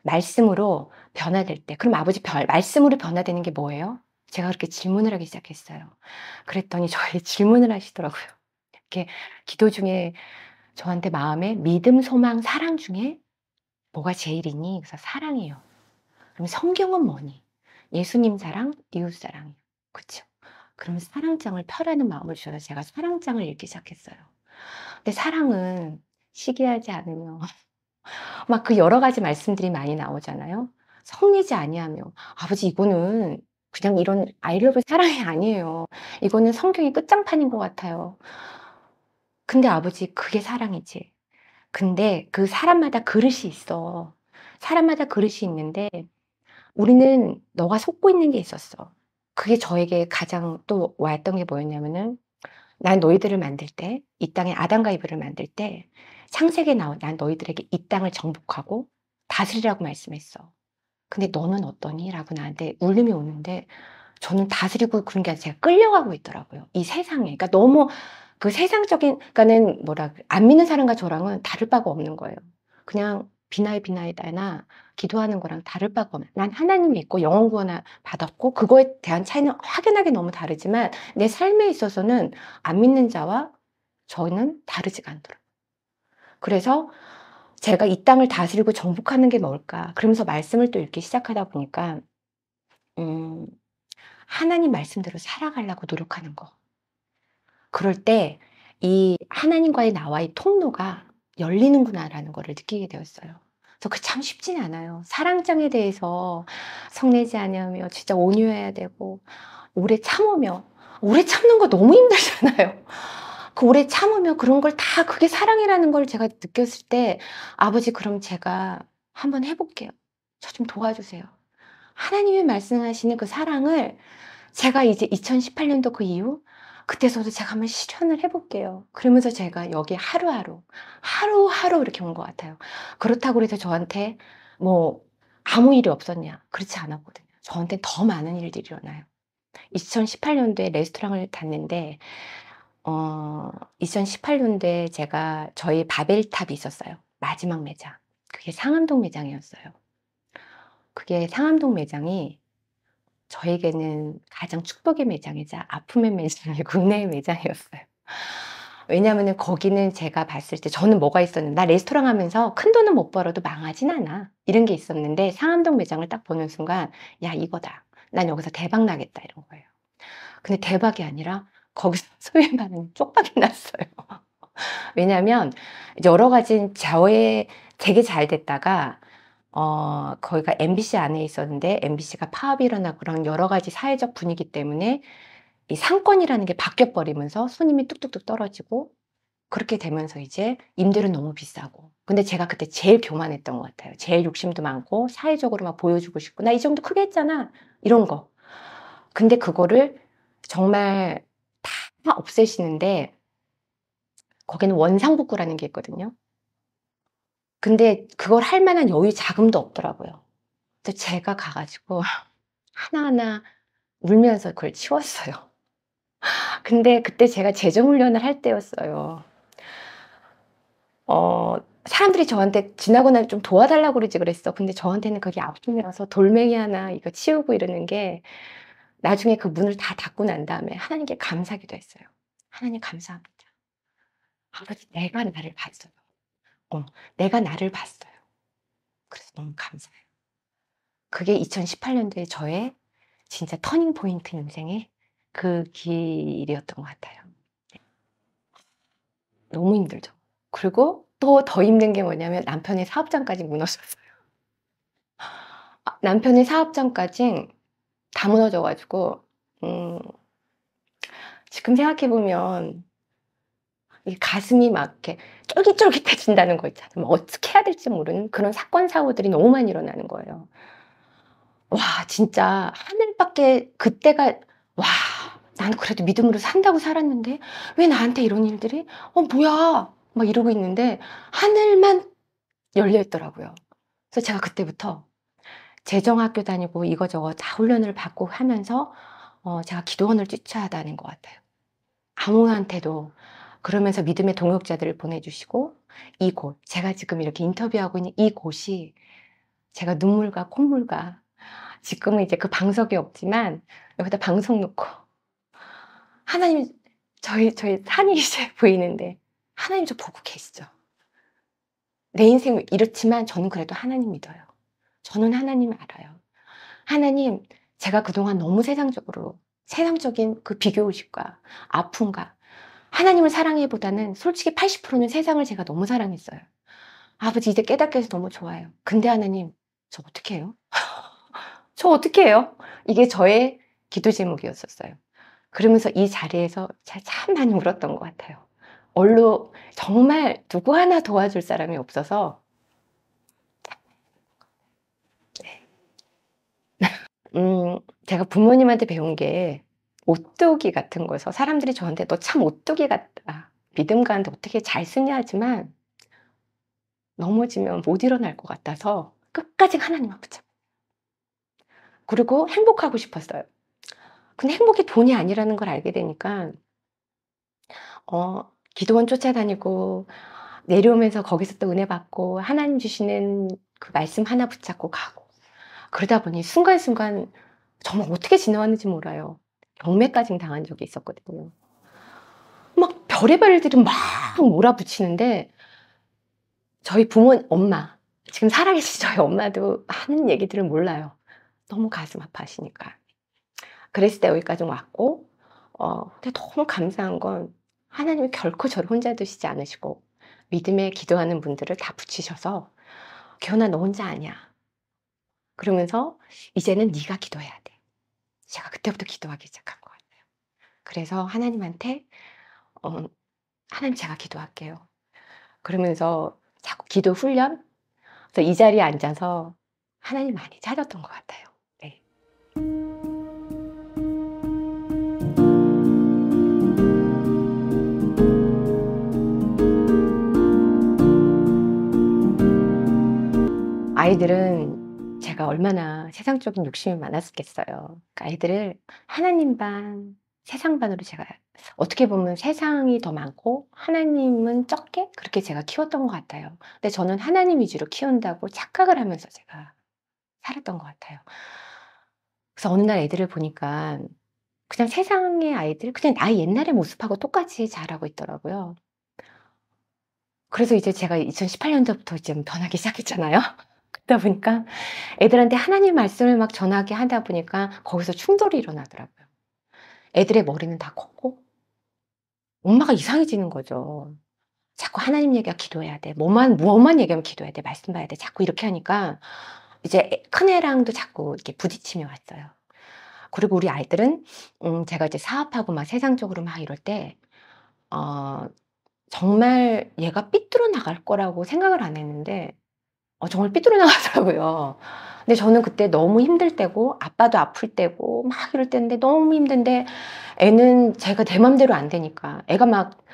Speaker 1: 말씀으로 변화될 때. 그럼 아버지 말씀으로 변화되는 게 뭐예요? 제가 그렇게 질문을 하기 시작했어요. 그랬더니 저의 질문을 하시더라고요. 이렇게 기도 중에 저한테 마음에 믿음, 소망, 사랑 중에 뭐가 제일이니? 그래서 사랑이요. 그럼 성경은 뭐니? 예수님 사랑, 이웃 사랑이요. 그쵸? 그럼 사랑장을 펴라는 마음을 주셔서 제가 사랑장을 읽기 시작했어요. 근데 사랑은 시기하지 않으며 막 그 여러 가지 말씀들이 많이 나오잖아요. 성내지 아니하며 아버지 이거는 그냥 이런 I love 사랑이 아니에요. 이거는 성경의 끝장판인 것 같아요. 근데 아버지 그게 사랑이지. 근데 그 사람마다 그릇이 있어. 사람마다 그릇이 있는데 우리는 너가 속고 있는 게 있었어. 그게 저에게 가장 또 와닿았던 게 뭐였냐면은 난 너희들을 만들 때 이 땅에 아담과 이브를 만들 때 창세기에 나온 난 너희들에게 이 땅을 정복하고 다스리라고 말씀했어. 근데 너는 어떠니? 라고 나한테 울림이 오는데 저는 다스리고 그런 게 아니라 제가 끌려가고 있더라고요. 이 세상에. 그러니까 너무 그 세상적인 그러니까는 뭐라 안 믿는 사람과 저랑은 다를 바가 없는 거예요. 그냥 비나이 비나이다나 기도하는 거랑 다를 바가 없는. 난 하나님 믿고 영원 구원 받았고 그거에 대한 차이는 확연하게 너무 다르지만 내 삶에 있어서는 안 믿는 자와 저는 다르지가 않더라고요. 그래서 제가 이 땅을 다스리고 정복하는 게 뭘까? 그러면서 말씀을 또 읽기 시작하다 보니까 음 하나님 말씀대로 살아가려고 노력하는 거. 그럴 때 이 하나님과의 나와의 통로가 열리는구나라는 거를 느끼게 되었어요. 그래서 그 참 쉽진 않아요. 사랑장에 대해서 성내지 아니하며 진짜 온유해야 되고 오래 참으며 오래 참는 거 너무 힘들잖아요. 그 오래 참으며 그런 걸 다 그게 사랑이라는 걸 제가 느꼈을 때 아버지 그럼 제가 한번 해 볼게요. 저 좀 도와주세요. 하나님이 말씀하시는 그 사랑을 제가 이제 2018년도 그 이후 그때서도 제가 한번 실현을 해 볼게요. 그러면서 제가 여기 하루하루, 하루하루 이렇게 온 것 같아요. 그렇다고 해서 저한테 뭐 아무 일이 없었냐? 그렇지 않았거든요. 저한테 더 많은 일들이 일어나요. 2018년도에 레스토랑을 닫는데 2018년도에 제가 저희 바벨탑이 있었어요. 마지막 매장. 그게 상암동 매장이었어요. 그게 상암동 매장이 저에게는 가장 축복의 매장이자 아픔의 매장이고 은혜의 매장이었어요. 왜냐하면은 거기는 제가 봤을 때 저는 뭐가 있었는데 '나 레스토랑 하면서 큰돈은 못 벌어도 망하진 않아.' 이런 게 있었는데 상암동 매장을 딱 보는 순간 '야 이거다. 난 여기서 대박 나겠다.' 이런 거예요. 근데 대박이 아니라 거기서 소위 말하는 쪽박이 났어요. 왜냐하면 여러 가지 저의 되게 잘 됐다가 거기가 MBC 안에 있었는데 MBC가 파업이 일어나고 그런 여러 가지 사회적 분위기 때문에 이 상권이라는 게 바뀌어 버리면서 손님이 뚝뚝뚝 떨어지고 그렇게 되면서 이제 임대료 너무 비싸고. 근데 제가 그때 제일 교만했던 것 같아요. 제일 욕심도 많고 사회적으로 막 보여주고 싶고 '나 이 정도 크게 했잖아.' 이런 거. 근데 그거를 정말 다 없애시는데 거기는 원상복구라는 게 있거든요. 근데 그걸 할 만한 여유 자금도 없더라고요. 그래서 제가 가 가지고 하나하나 울면서 그걸 치웠어요. 근데 그때 제가 재정 훈련을 할 때였어요. 어 사람들이 저한테 지나고 나면 좀 도와달라고 그러지 그랬어. 근데 저한테는 그게 아픔이라서 돌멩이 하나 이거 치우고 이러는 게 나중에 그 문을 다 닫고 난 다음에 하나님께 감사하기도 했어요. "하나님 감사합니다. 아버지 내가 나를 봤어요. 어 내가 나를 봤어요. 그래서 너무 감사해요." 그게 2018년도에 저의 진짜 터닝 포인트 인생의 그 길이었던 것 같아요. 너무 힘들죠. 그리고 또 더 힘든 게 뭐냐면 남편의 사업장까지 무너졌어요. 남편의 사업장까지 다 무너져 가지고 음 지금 생각해 보면 이 가슴이 막 이렇게 쫄깃쫄깃해진다는 거 있잖아요. 뭐 어떻게 해야 될지 모르는 그런 사건 사고들이 너무 많이 일어나는 거예요. 와 진짜 하늘밖에 그때가 '와 나는 그래도 믿음으로 산다고 살았는데 왜 나한테 이런 일들이? 뭐야.' 막 이러고 있는데 하늘만 열려 있더라고요. 그래서 제가 그때부터 재정학교 다니고 이거저거 다 훈련을 받고 하면서 제가 기도원을 쫓아다닌 것 같아요. 아무한테도. 그러면서 믿음의 동역자들을 보내주시고 이곳, 제가 지금 이렇게 인터뷰하고 있는 이곳이 제가 눈물과 콧물과 지금은 이제 그 방석이 없지만 여기다 방석 놓고 하나님 저희 산이 이제 보이는데 하나님 저 보고 계시죠? 내 인생 이렇지만 저는 그래도 하나님 믿어요. 저는 하나님 알아요. 하나님, 제가 그동안 너무 세상적인 그 비교의식과 아픔과 하나님을 사랑해보다는 솔직히 80%는 세상을 제가 너무 사랑했어요. 아버지 이제 깨닫게 해서 너무 좋아요. 근데 하나님, 저 어떻게 해요? 저 어떻게 해요? 이게 저의 기도 제목이었었어요. 그러면서 이 자리에서 제가 참 많이 울었던 것 같아요. 얼로 정말 누구 하나 도와줄 사람이 없어서 제가 부모님한테 배운 게 오뚜기 같은 거여서 사람들이 저한테 "너 참 오뚜기 같다. 믿음 가는데 어떻게 잘 쓰냐." 하지만 넘어지면 못 일어날 것 같아서 끝까지 하나님만 붙잡고 그리고 행복하고 싶었어요. 근데 행복이 돈이 아니라는 걸 알게 되니까 기도원 쫓아다니고 내려오면서 거기서 또 은혜 받고 하나님 주시는 그 말씀 하나 붙잡고 가고 그러다 보니 순간순간 정말 어떻게 지나왔는지 몰라요. 경매까지 당한 적이 있었거든요. 막 별의별 일들이 막 몰아붙이는데 저희 엄마 지금 살아계신 저희 엄마도 하는 얘기들을 몰라요. 너무 가슴 아파하시니까. 그랬을 때 여기까지 왔고 근데 너무 감사한 건 하나님이 결코 저를 혼자 두시지 않으시고 믿음에 기도하는 분들을 다 붙이셔서 "기원아 너 혼자 아니야." 그러면서 "이제는 네가 기도해야 돼." 제가 그때부터 기도하기 시작한 것 같아요. 그래서 하나님한테 어 "하나님 제가 기도할게요." 그러면서 자꾸 기도 훈련? 그래서 이 자리에 앉아서 하나님 많이 찾았던 것 같아요. 네. 아이들은 제가 얼마나 세상적인 욕심이 많았겠어요. 그러니까 아이들을 하나님 반, 세상 반으로 제가 어떻게 보면 세상이 더 많고 하나님은 적게 그렇게 제가 키웠던 것 같아요. 근데 저는 하나님 위주로 키운다고 착각을 하면서 제가 살았던 것 같아요. 그래서 어느 날 애들을 보니까 그냥 세상의 아이들 그냥 나 옛날의 모습하고 똑같이 자라고 있더라고요. 그래서 이제 제가 2018 년도부터 이제 변하기 시작했잖아요. 그러다 보니까 애들한테 하나님 말씀을 막 전하게 하다 보니까 거기서 충돌이 일어나더라고요. 애들의 머리는 다 컸고 엄마가 이상해지는 거죠. 자꾸 하나님 얘기가 기도해야 돼. 뭐만 얘기하면 기도해야 돼. 말씀 봐야 돼. 자꾸 이렇게 하니까 이제 큰애랑도 자꾸 이렇게 부딪힘이 왔어요. 그리고 우리 아이들은 제가 이제 사업하고 막 세상적으로 막 이럴 때 어 정말 얘가 삐뚤어 나갈 거라고 생각을 안 했는데 정말 삐뚤어 나가더라고요. 근데 저는 그때 너무 힘들 때고 아빠도 아플 때고 막 이럴 때인데 너무 힘든데 애는 제가 내 맘대로 안 되니까 애가 막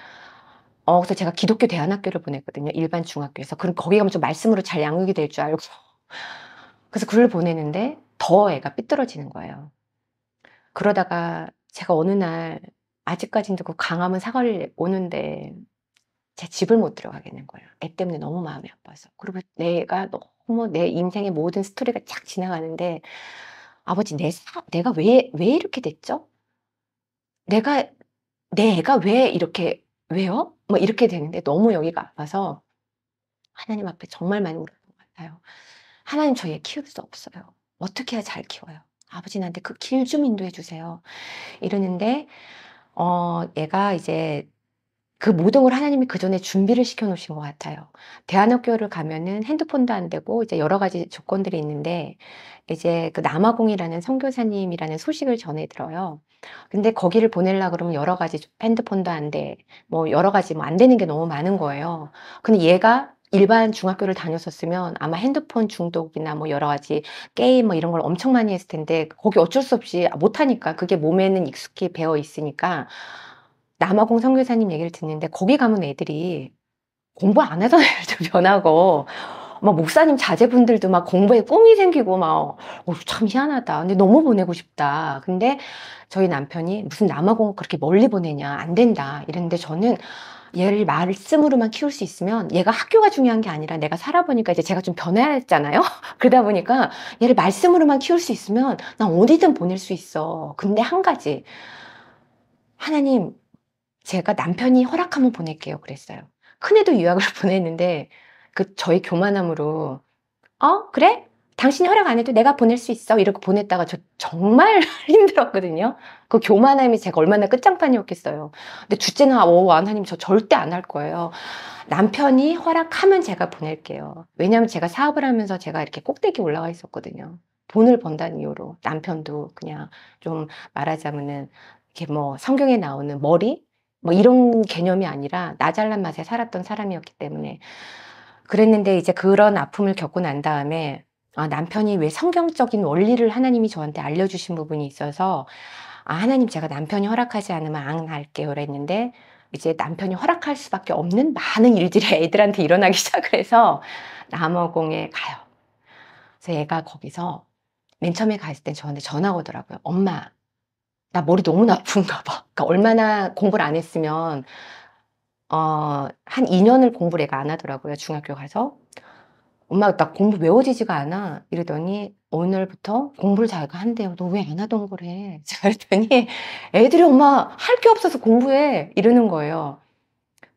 Speaker 1: 그래서 제가 기독교 대안학교를 보냈거든요, 일반 중학교에서. 그럼 거기 가면 좀 말씀으로 잘 양육이 될 줄 알고. 그래서 그를 보내는데 더 애가 삐뚤어지는 거예요. 그러다가 제가 어느 날 아직까지도 그 강화문 사거리를 오는데 제 집을 못 들어가게 된 거예요. 애 때문에 너무 마음이 아파서. 그리고 내가 너무 내 인생의 모든 스토리가 쫙 지나가는데 '아버지 내가 왜 이렇게 됐죠? 내가 내 애가 왜 이렇게 왜요?' 뭐 이렇게 되는데 너무 여기가 아파서 하나님 앞에 정말 많이 울었던 것 같아요. "하나님 저 얘 키울 수 없어요. 어떻게 해야 잘 키워요? 아버지 나한테 그 길 좀 인도해 주세요." 이러는데 얘가 이제 그 모든 걸 하나님이 그전에 준비를 시켜 놓으신 것 같아요. 대안학교를 가면은 핸드폰도 안 되고 이제 여러 가지 조건들이 있는데 이제 그 남아공이라는 선교사님이라는 소식을 전해 들어요. 근데 거기를 보내려 그러면 여러 가지 핸드폰도 안 돼. 뭐 여러 가지 뭐 안 되는 게 너무 많은 거예요. 근데 얘가 일반 중학교를 다녔었으면 아마 핸드폰 중독이나 뭐 여러 가지 게임 뭐 이런 걸 엄청 많이 했을 텐데 거기 어쩔 수 없이 못 하니까 그게 몸에는 익숙히 배어 있으니까 남아공 선교사님 얘기를 듣는데 거기 가면 애들이 공부 안 하던 애들도 변하고 막 목사님 자제분들도 막 공부에 꿈이 생기고 막 참 희한하다. 근데 너무 보내고 싶다. 근데 저희 남편이 무슨 남아공 그렇게 멀리 보내냐. 안 된다. 이랬는데 저는 얘를 말씀으로만 키울 수 있으면 얘가 학교가 중요한 게 아니라 내가 살아보니까 이제 제가 좀 변해야했잖아요. 그러다 보니까 얘를 말씀으로만 키울 수 있으면 난 어디든 보낼 수 있어. 근데 한 가지. 하나님, 제가 남편이 허락하면 보낼게요. 그랬어요. 큰애도 유학을 보냈는데 저희 교만함으로 그래? 당신이 허락 안 해도 내가 보낼 수 있어. 이렇게 보냈다가 저 정말 힘들었거든요. 그 교만함이 제가 얼마나 끝장판이었겠어요. 근데 둘째는 하나님 저 절대 안 할 거예요. 남편이 허락하면 제가 보낼게요. 왜냐하면 제가 사업을 하면서 제가 이렇게 꼭대기 올라가 있었거든요. 돈을 번다는 이유로 남편도 그냥 좀 말하자면은 이렇게 뭐 성경에 나오는 머리 뭐 이런 개념이 아니라 나 잘난 맛에 살았던 사람이었기 때문에 그랬는데 이제 그런 아픔을 겪고 난 다음에 남편이 왜 성경적인 원리를 하나님이 저한테 알려주신 부분이 있어서 하나님 제가 남편이 허락하지 않으면 안 할게요 그랬는데 이제 남편이 허락할 수밖에 없는 많은 일들이 애들한테 일어나기 시작을 해서 남아공에 가요. 그래서 얘가 거기서 맨 처음에 갔을 때 저한테 전화가 오더라고요. 엄마, 나 머리 너무 나쁜가 봐. 그러니까 얼마나 공부를 안 했으면 한 2년을 공부를 애가 안 하더라고요. 중학교 가서. 엄마 나 공부 외워지지가 않아. 이러더니 오늘부터 공부를 자기가 한대요. 너 왜 안 하던 거래? 제가 그랬더니 애들이 엄마 할 게 없어서 공부해. 이러는 거예요.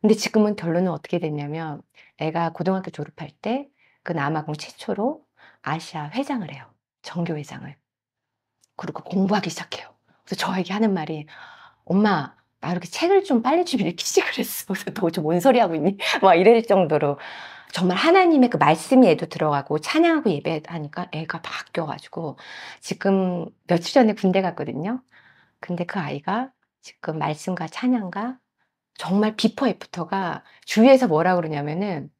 Speaker 1: 근데 지금은 결론은 어떻게 됐냐면 애가 고등학교 졸업할 때 그 남아공 최초로 아시아 회장을 해요. 정교 회장을. 그리고 공부하기 시작해요. 그래서 저에게 하는 말이 엄마 나 이렇게 책을 좀 빨리 좀 읽히지 그랬어. 그래서 너 좀 뭔 소리 하고 있니? 막 이럴 정도로 정말 하나님의 그 말씀이 애도 들어가고 찬양하고 예배하니까 애가 바뀌어가지고 지금 며칠 전에 군대 갔거든요. 근데 그 아이가 지금 말씀과 찬양과 정말 비포 애프터가 주위에서 뭐라 그러냐면은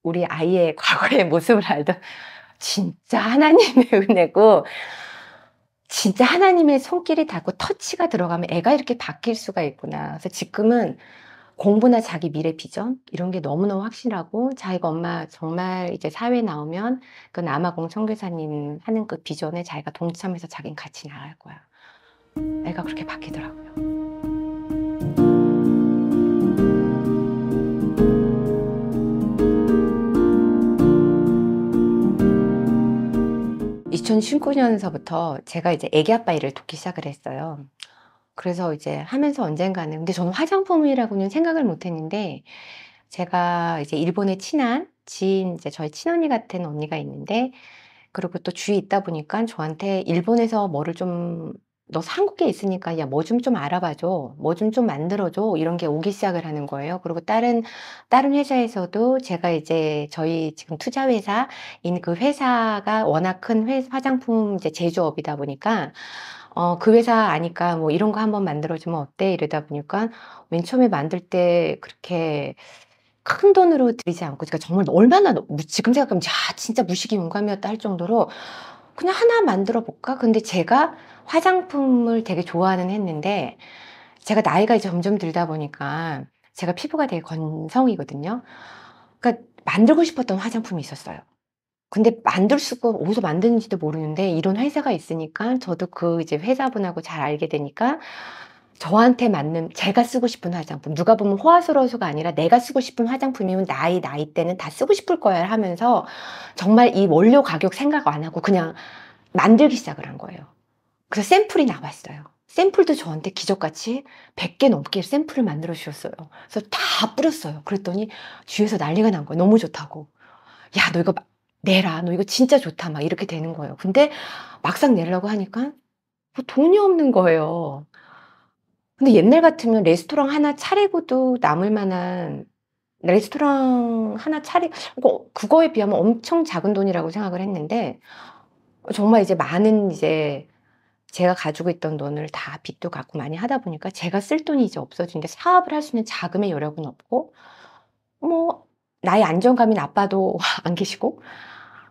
Speaker 1: 우리 아이의 과거의 모습을 알던 진짜 하나님의 은혜고 진짜 하나님의 손길이 닿고 터치가 들어가면 애가 이렇게 바뀔 수가 있구나. 그래서 지금은 공부나 자기 미래 비전 이런 게 너무너무 확실하고 자기가 엄마 정말 이제 사회에 나오면 그 남아공 선교사님 하는 그 비전에 자기가 동참해서 자기는 같이 나갈 거야. 애가 그렇게 바뀌더라고요. 2019년서부터 제가 이제 애기 아빠 일을 돕기 시작을 했어요. 그래서 이제 하면서 언젠가는 근데 저는 화장품이라고는 생각을 못 했는데 제가 이제 일본에 친한 지인 이제 저희 친언니 같은 언니가 있는데 그리고 또 주위에 있다 보니까 저한테 일본에서 뭐를 좀 "너 한국에 있으니까 야 뭐 좀 알아봐 줘. 뭐 좀 만들어 줘." 이런 게 오기 시작을 하는 거예요. 그리고 다른 회사에서도 제가 이제 저희 지금 투자 회사인 그 회사가 워낙 큰 화장품 이제 제조업이다 보니까 그 회사 아니까 뭐 "이런 거 한번 만들어 주면 어때?" 이러다 보니까 맨 처음에 만들 때 그렇게 큰 돈으로 들이지 않고 그러니까 정말 얼마나 지금 생각하면 '야 진짜 무식이 용감이었다.' 할 정도로 '그냥 하나 만들어 볼까?' 근데 제가 화장품을 되게 좋아는 했는데 제가 나이가 이제 점점 들다 보니까 제가 피부가 되게 건성이거든요. 그러니까 만들고 싶었던 화장품이 있었어요. 근데 만들 수가 어디서 만드는지도 모르는데 이런 회사가 있으니까 저도 그 이제 회사분하고 잘 알게 되니까 저한테 맞는 제가 쓰고 싶은 화장품 누가 보면 호화스러워서가 아니라 '내가 쓰고 싶은 화장품이면 나이 때는 다 쓰고 싶을 거야.' 하면서 정말 이 원료 가격 생각 안 하고 그냥 만들기 시작을 한 거예요. 그래서 샘플이 나왔어요. 샘플도 저한테 기적같이 100개 넘게 샘플을 만들어 주셨어요. 그래서 다 뿌렸어요. 그랬더니 주위에서 난리가 난 거예요. 너무 좋다고. "야 너 이거 내라. 너 이거 진짜 좋다." 막 이렇게 되는 거예요. 근데 막상 내려고 하니까 돈이 없는 거예요. 근데 옛날 같으면 레스토랑 하나 차리고도 남을 만한 레스토랑 하나 그거에 비하면 엄청 작은 돈이라고 생각을 했는데 정말 이제 많은 이제 제가 가지고 있던 돈을 다 빚도 갚고 많이 하다 보니까 제가 쓸 돈이 이제 없어지는데 사업을 할 수 있는 자금의 여력은 없고 뭐 나의 안정감인 아빠도 안 계시고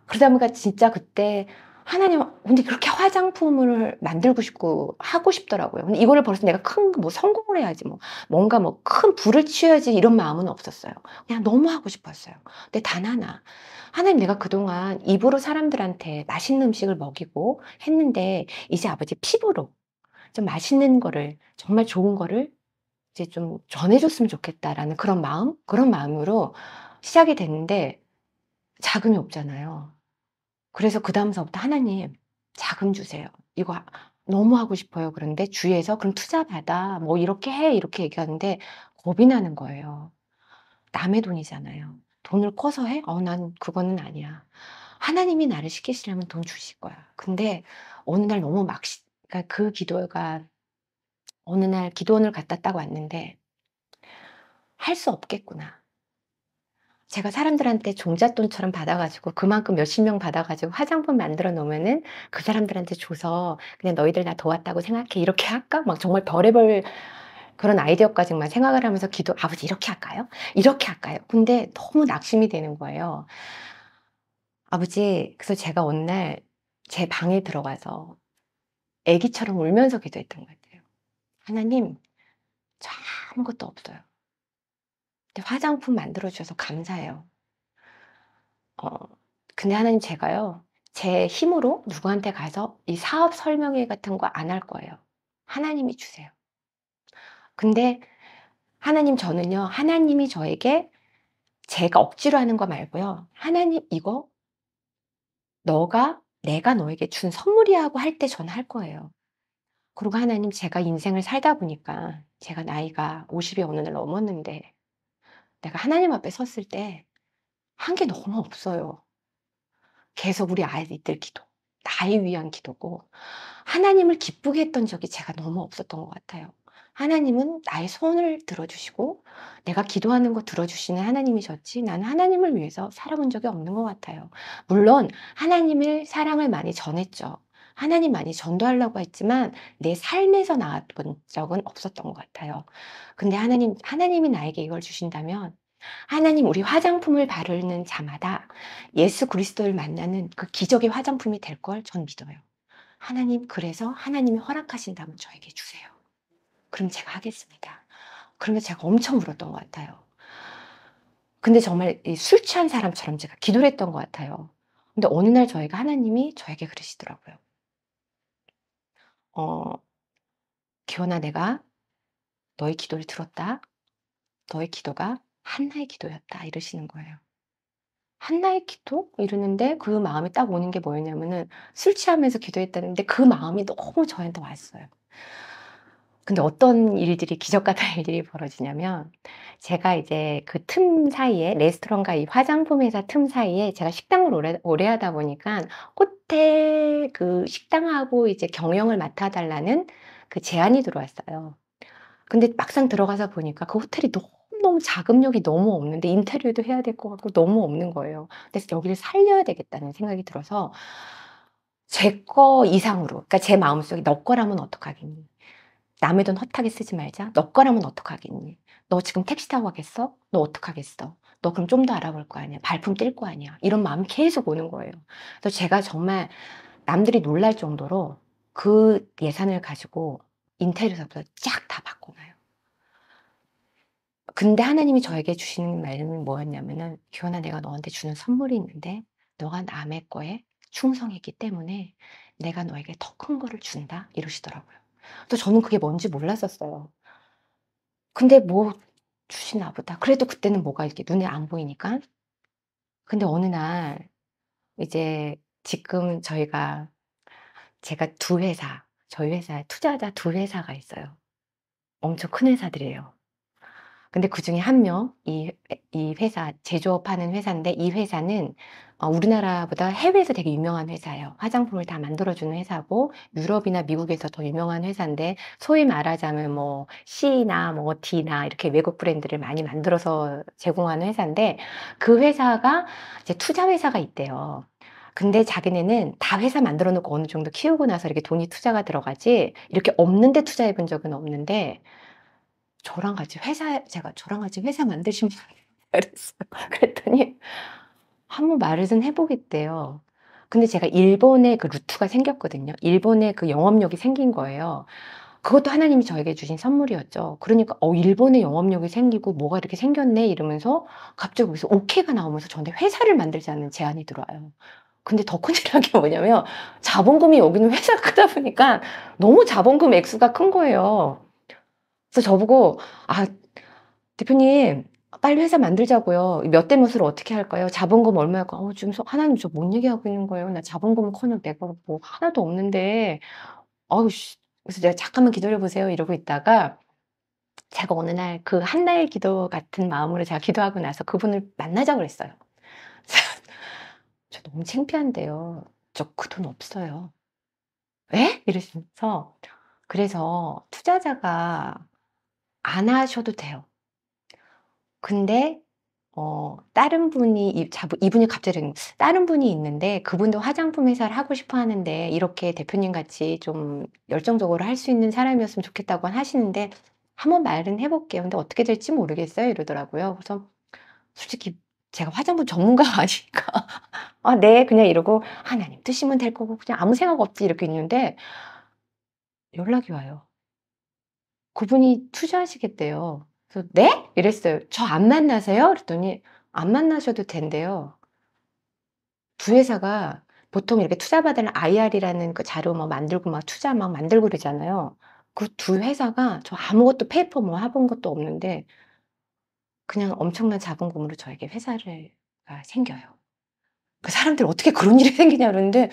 Speaker 1: 그러다 보니까 진짜 그때 하나님 근데 그렇게 화장품을 만들고 싶고 하고 싶더라고요. 근데 이거를 벌써 내가 큰 뭐 성공을 해야지 뭐 뭔가 뭐 큰 부를 치야지 이런 마음은 없었어요. 그냥 너무 하고 싶었어요. 근데 단 하나, 하나님 내가 그동안 입으로 사람들한테 맛있는 음식을 먹이고 했는데 이제 아버지 피부로 좀 맛있는 거를 정말 좋은 거를 이제 좀 전해 줬으면 좋겠다라는 그런 마음으로 시작이 됐는데 자금이 없잖아요. 그래서 그다음서부터 "하나님 자금 주세요. 이거 너무 하고 싶어요." 그런데 주위에서 "그럼 투자 받아. 뭐 이렇게 해." 이렇게 얘기하는데 겁이 나는 거예요. 남의 돈이잖아요. "돈을 꿔서 해? 난 그거는 아니야." 하나님이 나를 시키시려면 돈 주실 거야. 근데 어느 날 너무 막 그러니까 그 기도가 어느 날 기도원을 갔다 딱 왔는데 '할 수 없겠구나.' 제가 사람들한테 종잣돈처럼 받아 가지고 그만큼 몇십 명 받아 가지고 화장품 만들어 놓으면은 그 사람들한테 줘서 '그냥 너희들 나 도왔다고 생각해.' 이렇게 할까? 막 정말 별의별 그런 아이디어까지 막 생각을 하면서 기도 '아버지 이렇게 할까요? 이렇게 할까요?' 근데 너무 낙심이 되는 거예요. 아버지 그래서 제가 어느 날 제 방에 들어가서 애기처럼 울면서 기도했던 것 같아요. "하나님 저 아무것도 없어요. 근데 화장품 만들어 주셔서 감사해요. 어 근데 하나님 제가요. 제 힘으로 누구한테 가서 이 사업 설명회 같은 거 안 할 거예요. 하나님이 주세요. 근데 하나님 저는요. 하나님이 저에게 제가 억지로 하는 거 말고요. "하나님 이거 내가 너에게 준 선물이야." 하고 할 때 저는 할 거예요. 그리고 하나님 제가 인생을 살다 보니까 제가 나이가 50이 어느 날 넘었는데 내가 하나님 앞에 섰을 때 한 게 너무 없어요. 계속 우리 아이들 기도, 나를 위한 기도고 하나님을 기쁘게 했던 적이 제가 너무 없었던 것 같아요. 하나님은 나의 소원을 들어주시고 내가 기도하는 거 들어주시는 하나님이셨지 나는 하나님을 위해서 살아본 적이 없는 것 같아요. 물론 하나님의 사랑을 많이 전했죠. 하나님 많이 전도하려고 했지만 내 삶에서 나왔던 적은 없었던 것 같아요. 근데 하나님이 나에게 이걸 주신다면 하나님 우리 화장품을 바르는 자마다 예수 그리스도를 만나는 그 기적의 화장품이 될 걸 전 믿어요. 하나님 그래서 하나님이 허락하신다면 저에게 주세요. 그럼 제가 하겠습니다. 그러면서 제가 엄청 울었던 것 같아요. 근데 정말 이 술 취한 사람처럼 제가 기도를 했던 것 같아요. 근데 어느 날 하나님이 저에게 그러시더라고요. 어 "기원아 내가 너의 기도를 들었다. 너의 기도가 한나의 기도였다." 이러시는 거예요. 한나의 기도? 이러는데 그 마음이 딱 오는 게 뭐였냐면은 술 취하면서 기도했다는데 그 마음이 너무 저한테 왔어요. 근데 어떤 일들이 기적 같은 일들이 벌어지냐면 제가 이제 그 틈 사이에 레스토랑과 이 화장품 회사 틈 사이에 제가 식당을 오래 하다 보니까 호텔 그 식당하고 이제 경영을 맡아 달라는 그 제안이 들어왔어요. 근데 막상 들어가서 보니까 그 호텔이 너무너무 자금력이 너무 없는데 인테리어도 해야 될 것 같고 너무 없는 거예요. 그래서 '여기를 살려야 되겠다.'는 생각이 들어서 제 거 이상으로 그러니까 제 마음속에 '너 거라면 어떡하겠니? 남의 돈 헛하게 쓰지 말자. 너 거라면 어떡하겠니? 너 지금 택시 타고 가겠어? 너 어떡하겠어? 너 그럼 좀 더 알아볼 거 아니야. 발품 뛸 거 아니야.' 이런 마음이 계속 오는 거예요. 그래서 제가 정말 남들이 놀랄 정도로 그 예산을 가지고 인테리어부터 쫙 다 바꿔 놔요. 근데 하나님이 저에게 주시는 말씀은 뭐였냐면은 "기원아 내가 너한테 주는 선물이 있는데 너가 남의 거에 충성했기 때문에 내가 너에게 더 큰 거를 준다." 이러시더라고요. 또 저는 그게 뭔지 몰랐었어요. 근데 뭐 주시나 보다. 그래도 그때는 뭐가 이렇게 눈에 안 보이니까. 근데 어느 날 이제 지금 제가 두 회사 저희 회사에 투자자 두 회사가 있어요. 엄청 큰 회사들이에요. 근데 그중에 한 명 이 회사 제조업하는 회사인데 이 회사는 우리나라보다 해외에서 되게 유명한 회사예요. 화장품을 다 만들어 주는 회사고 유럽이나 미국에서 더 유명한 회사인데 소위 말하자면 뭐 C나 뭐 D나 이렇게 외국 브랜드를 많이 만들어서 제공하는 회사인데 그 회사가 이제 투자 회사가 있대요. 근데 자기네는 다 회사 만들어 놓고 어느 정도 키우고 나서 이렇게 돈이 투자가 들어가지 이렇게 없는데 투자해 본 적은 없는데 저랑 같이 회사 만드신 분이 그랬어요. 그랬더니 한번 말을 좀 해 보겠대요. 근데 제가 일본에 그 루트가 생겼거든요. 일본에 그 영업력이 생긴 거예요. 그것도 하나님이 저에게 주신 선물이었죠. 그러니까 일본에 영업력이 생기고 뭐가 이렇게 생겼네 이러면서 갑자기 거기서 오케이가 나오면서 저한테 회사를 만들자는 제안이 들어와요. 근데 더 큰일난 게 뭐냐면 자본금이 여기는 회사가 크다 보니까 너무 자본금 액수가 큰 거예요. 그래서 저보고 "아 대표님 빨리 회사 만들자고요. 몇 대 몇으로 어떻게 할까요? 자본금 얼마일까?" 지금 하나님 저 뭔 얘기하고 있는 거예요. 나 자본금은커녕 내가 뭐 하나도 없는데 아우 씨. 그래서 "내가 잠깐만 기다려 보세요." 이러고 있다가 제가 어느 날 그 한 날 기도 같은 마음으로 제가 기도하고 나서 그분을 만나자고 그랬어요. 저 너무 창피한데요. "저 그 돈 없어요." "예?" 이러시면서 그래서 투자자가 안 하셔도 돼요. 근데 다른 분이 이분이 갑자기 다른 분이 있는데 그분도 화장품 회사를 하고 싶어 하는데 이렇게 대표님 같이 좀 열정적으로 할 수 있는 사람이었으면 좋겠다고 하시는데 "한번 말은 해 볼게요. 근데 어떻게 될지 모르겠어요." 이러더라고요. 그래서 솔직히 제가 화장품 전문가가 아니니까 "아 네." 그냥 이러고 '하나님 뜻이면 될 거고 그냥 아무 생각 없지.' 이렇게 있는데 연락이 와요. 그분이 투자하시겠대요. 그래서 "네?" 이랬어요. "저 안 만나세요?" 그랬더니 안 만나셔도 된대요. 두 회사가 보통 이렇게 투자받을 IR이라는 그 자료 막 만들고 막 투자 막 만들고 그러잖아요. 그 두 회사가 저 아무것도 페이퍼 뭐 해본 것도 없는데 그냥 엄청난 자본금으로 저에게 회사를 가 생겨요. 그 사람들 "어떻게 그런 일이 생기냐." 그러는데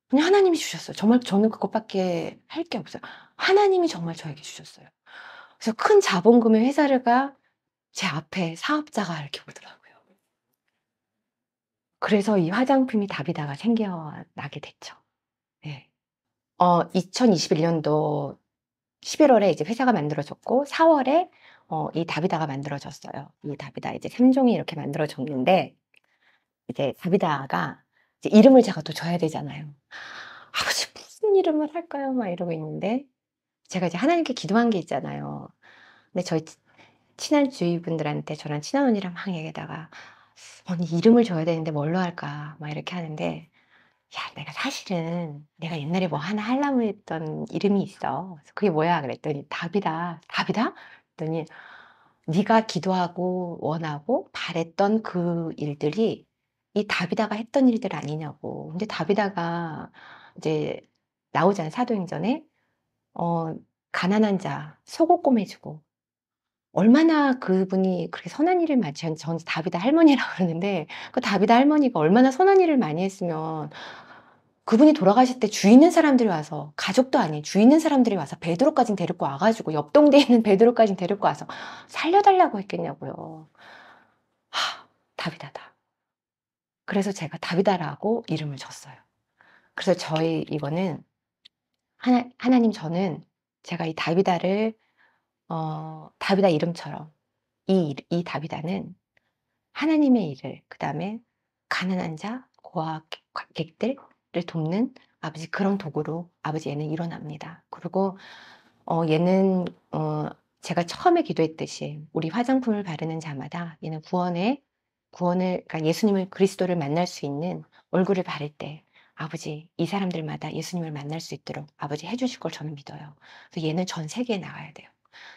Speaker 1: 그냥 하나님이 주셨어요. 정말 저는 그것밖에 할 게 없어요. 하나님이 정말 저에게 주셨어요. 그래서 큰 자본금의 회사가 제 앞에 사업자가 이렇게 오더라고요. 그래서 이 화장품이 다비다가 생겨나게 됐죠. 네. 2021 년도 11 월에 이제 회사가 만들어졌고 4 월에 이 다비다가 만들어졌어요. 이 다비다 이제 3 종이 이렇게 만들어졌는데 이제 다비다가 이제 이름을 제가 또 줘야 되잖아요. '아버지 무슨 이름을 할까요?' 막 이러고 있는데 제가 이제 하나님께 기도한 게 있잖아요. 근데 저희 친한 주위 분들한테 저랑 친한 언니랑 막 얘기하다가 "언니 이름을 줘야 되는데 뭘로 할까?" 막 이렇게 하는데 야 내가 사실은 내가 옛날에 뭐 하나 하려고 했던 이름이 있어. 그래서 "그게 뭐야?" 그랬더니 "답이다." "답이다?" 그랬더니 "네가 기도하고 원하고 바랬던 그 일들이 이 다비다가 했던 일들 아니냐고." 근데 다비다가 이제 나오잖아요, 사도행전에. 어 가난한 자 소고곶 해 주고 얼마나 그분이 그렇게 선한 일을 많이 전 다비다 할머니라고 그러는데 그 다비다 할머니가 얼마나 선한 일을 많이 했으면 그분이 돌아가실 때 주위 있는 사람들이 와서 가족도 아닌 주위 있는 사람들이 와서 베드로까지 데리고 와 가지고 옆 동네에 있는 베드로까지 데리고 와서 살려 달라고 했겠냐고요. 다비다다. 그래서 제가 다비다라고 이름을 줬어요. 그래서 저희 이거는 하나님 저는 제가 이 다비다를 다비다 이름처럼 이 다비다는 하나님의 일을 그다음에 가난한 자, 고아객들을 돕는 아버지 그런 도구로 아버지 얘는 일어납니다. 그리고 얘는 제가 처음에 기도했듯이 우리 화장품을 바르는 자마다 얘는 구원을 그러니까 예수님을 그리스도를 만날 수 있는 얼굴을 바를 때 아버지 이 사람들마다 예수님을 만날 수 있도록 아버지 해 주실 걸 저는 믿어요. 그래서 얘는 전 세계에 나가야 돼요.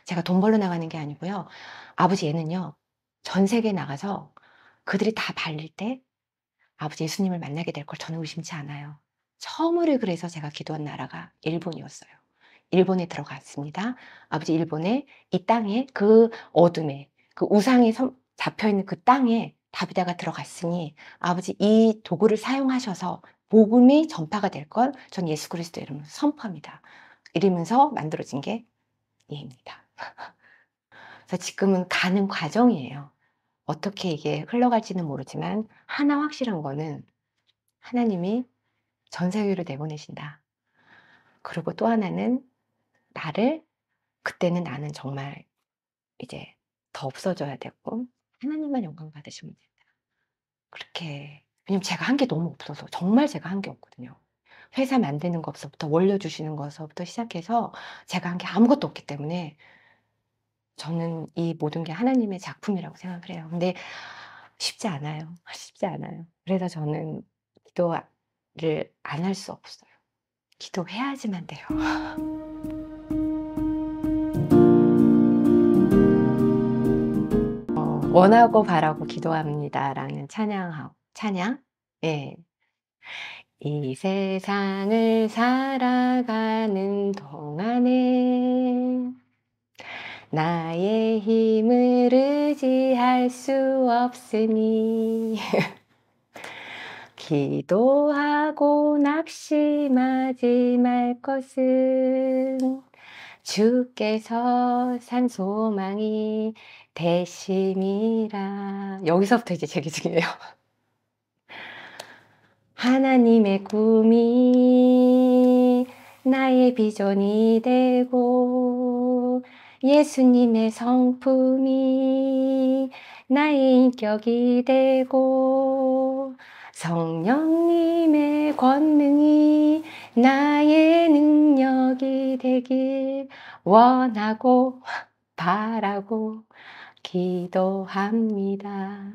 Speaker 1: 제가 돈 벌러 나가는 게 아니고요. 아버지 얘는요. 전 세계에 나가서 그들이 다 바를 때 아버지 예수님을 만나게 될 걸 저는 의심치 않아요. 처음으로 그래서 제가 기도한 나라가 일본이었어요. 일본에 들어갔습니다. 아버지 일본에 이 땅에 그 어둠에 그 우상이 잡혀 있는 그 땅에 다비다가 들어갔으니 아버지 이 도구를 사용하셔서 복음이 전파가 될 걸 전 예수 그리스도 이름으로 선포합니다. 이러면서 만들어진 게 얘입니다. 그래서 지금은 가는 과정이에요. 어떻게 이게 흘러갈지는 모르지만 하나 확실한 거는 하나님이 전 세계로 내보내신다. 그리고 또 하나는 나를 그때는 나는 정말 이제 더 없어져야 되고 하나님만 영광 받으시면 된다. 그렇게 왜냐면 제가 한 게 너무 없어서 정말 제가 한 게 없거든요. 회사 만드는 것서부터 원료 주시는 것서부터 시작해서 제가 한 게 아무것도 없기 때문에 저는 이 모든 게 하나님의 작품이라고 생각을 해요. 근데 쉽지 않아요. 쉽지 않아요. 그래서 저는 기도 안 할 수 없어요. 기도해야지만 돼요. 원하고 바라고 기도합니다라는 찬양. 예. 이 세상을 살아가는 동안에 나의 힘을 의지할 수 없으니 기도하고 낙심하지 말 것은 주께서 산 소망이 되심이라. 여기서부터 이제 제 기중이에요. 하나님의 꿈이 나의 비전이 되고 예수님의 성품이 나의 인격이 되고 성령님의 권능이 나의 능력이 되길 원하고 바라고 기도합니다.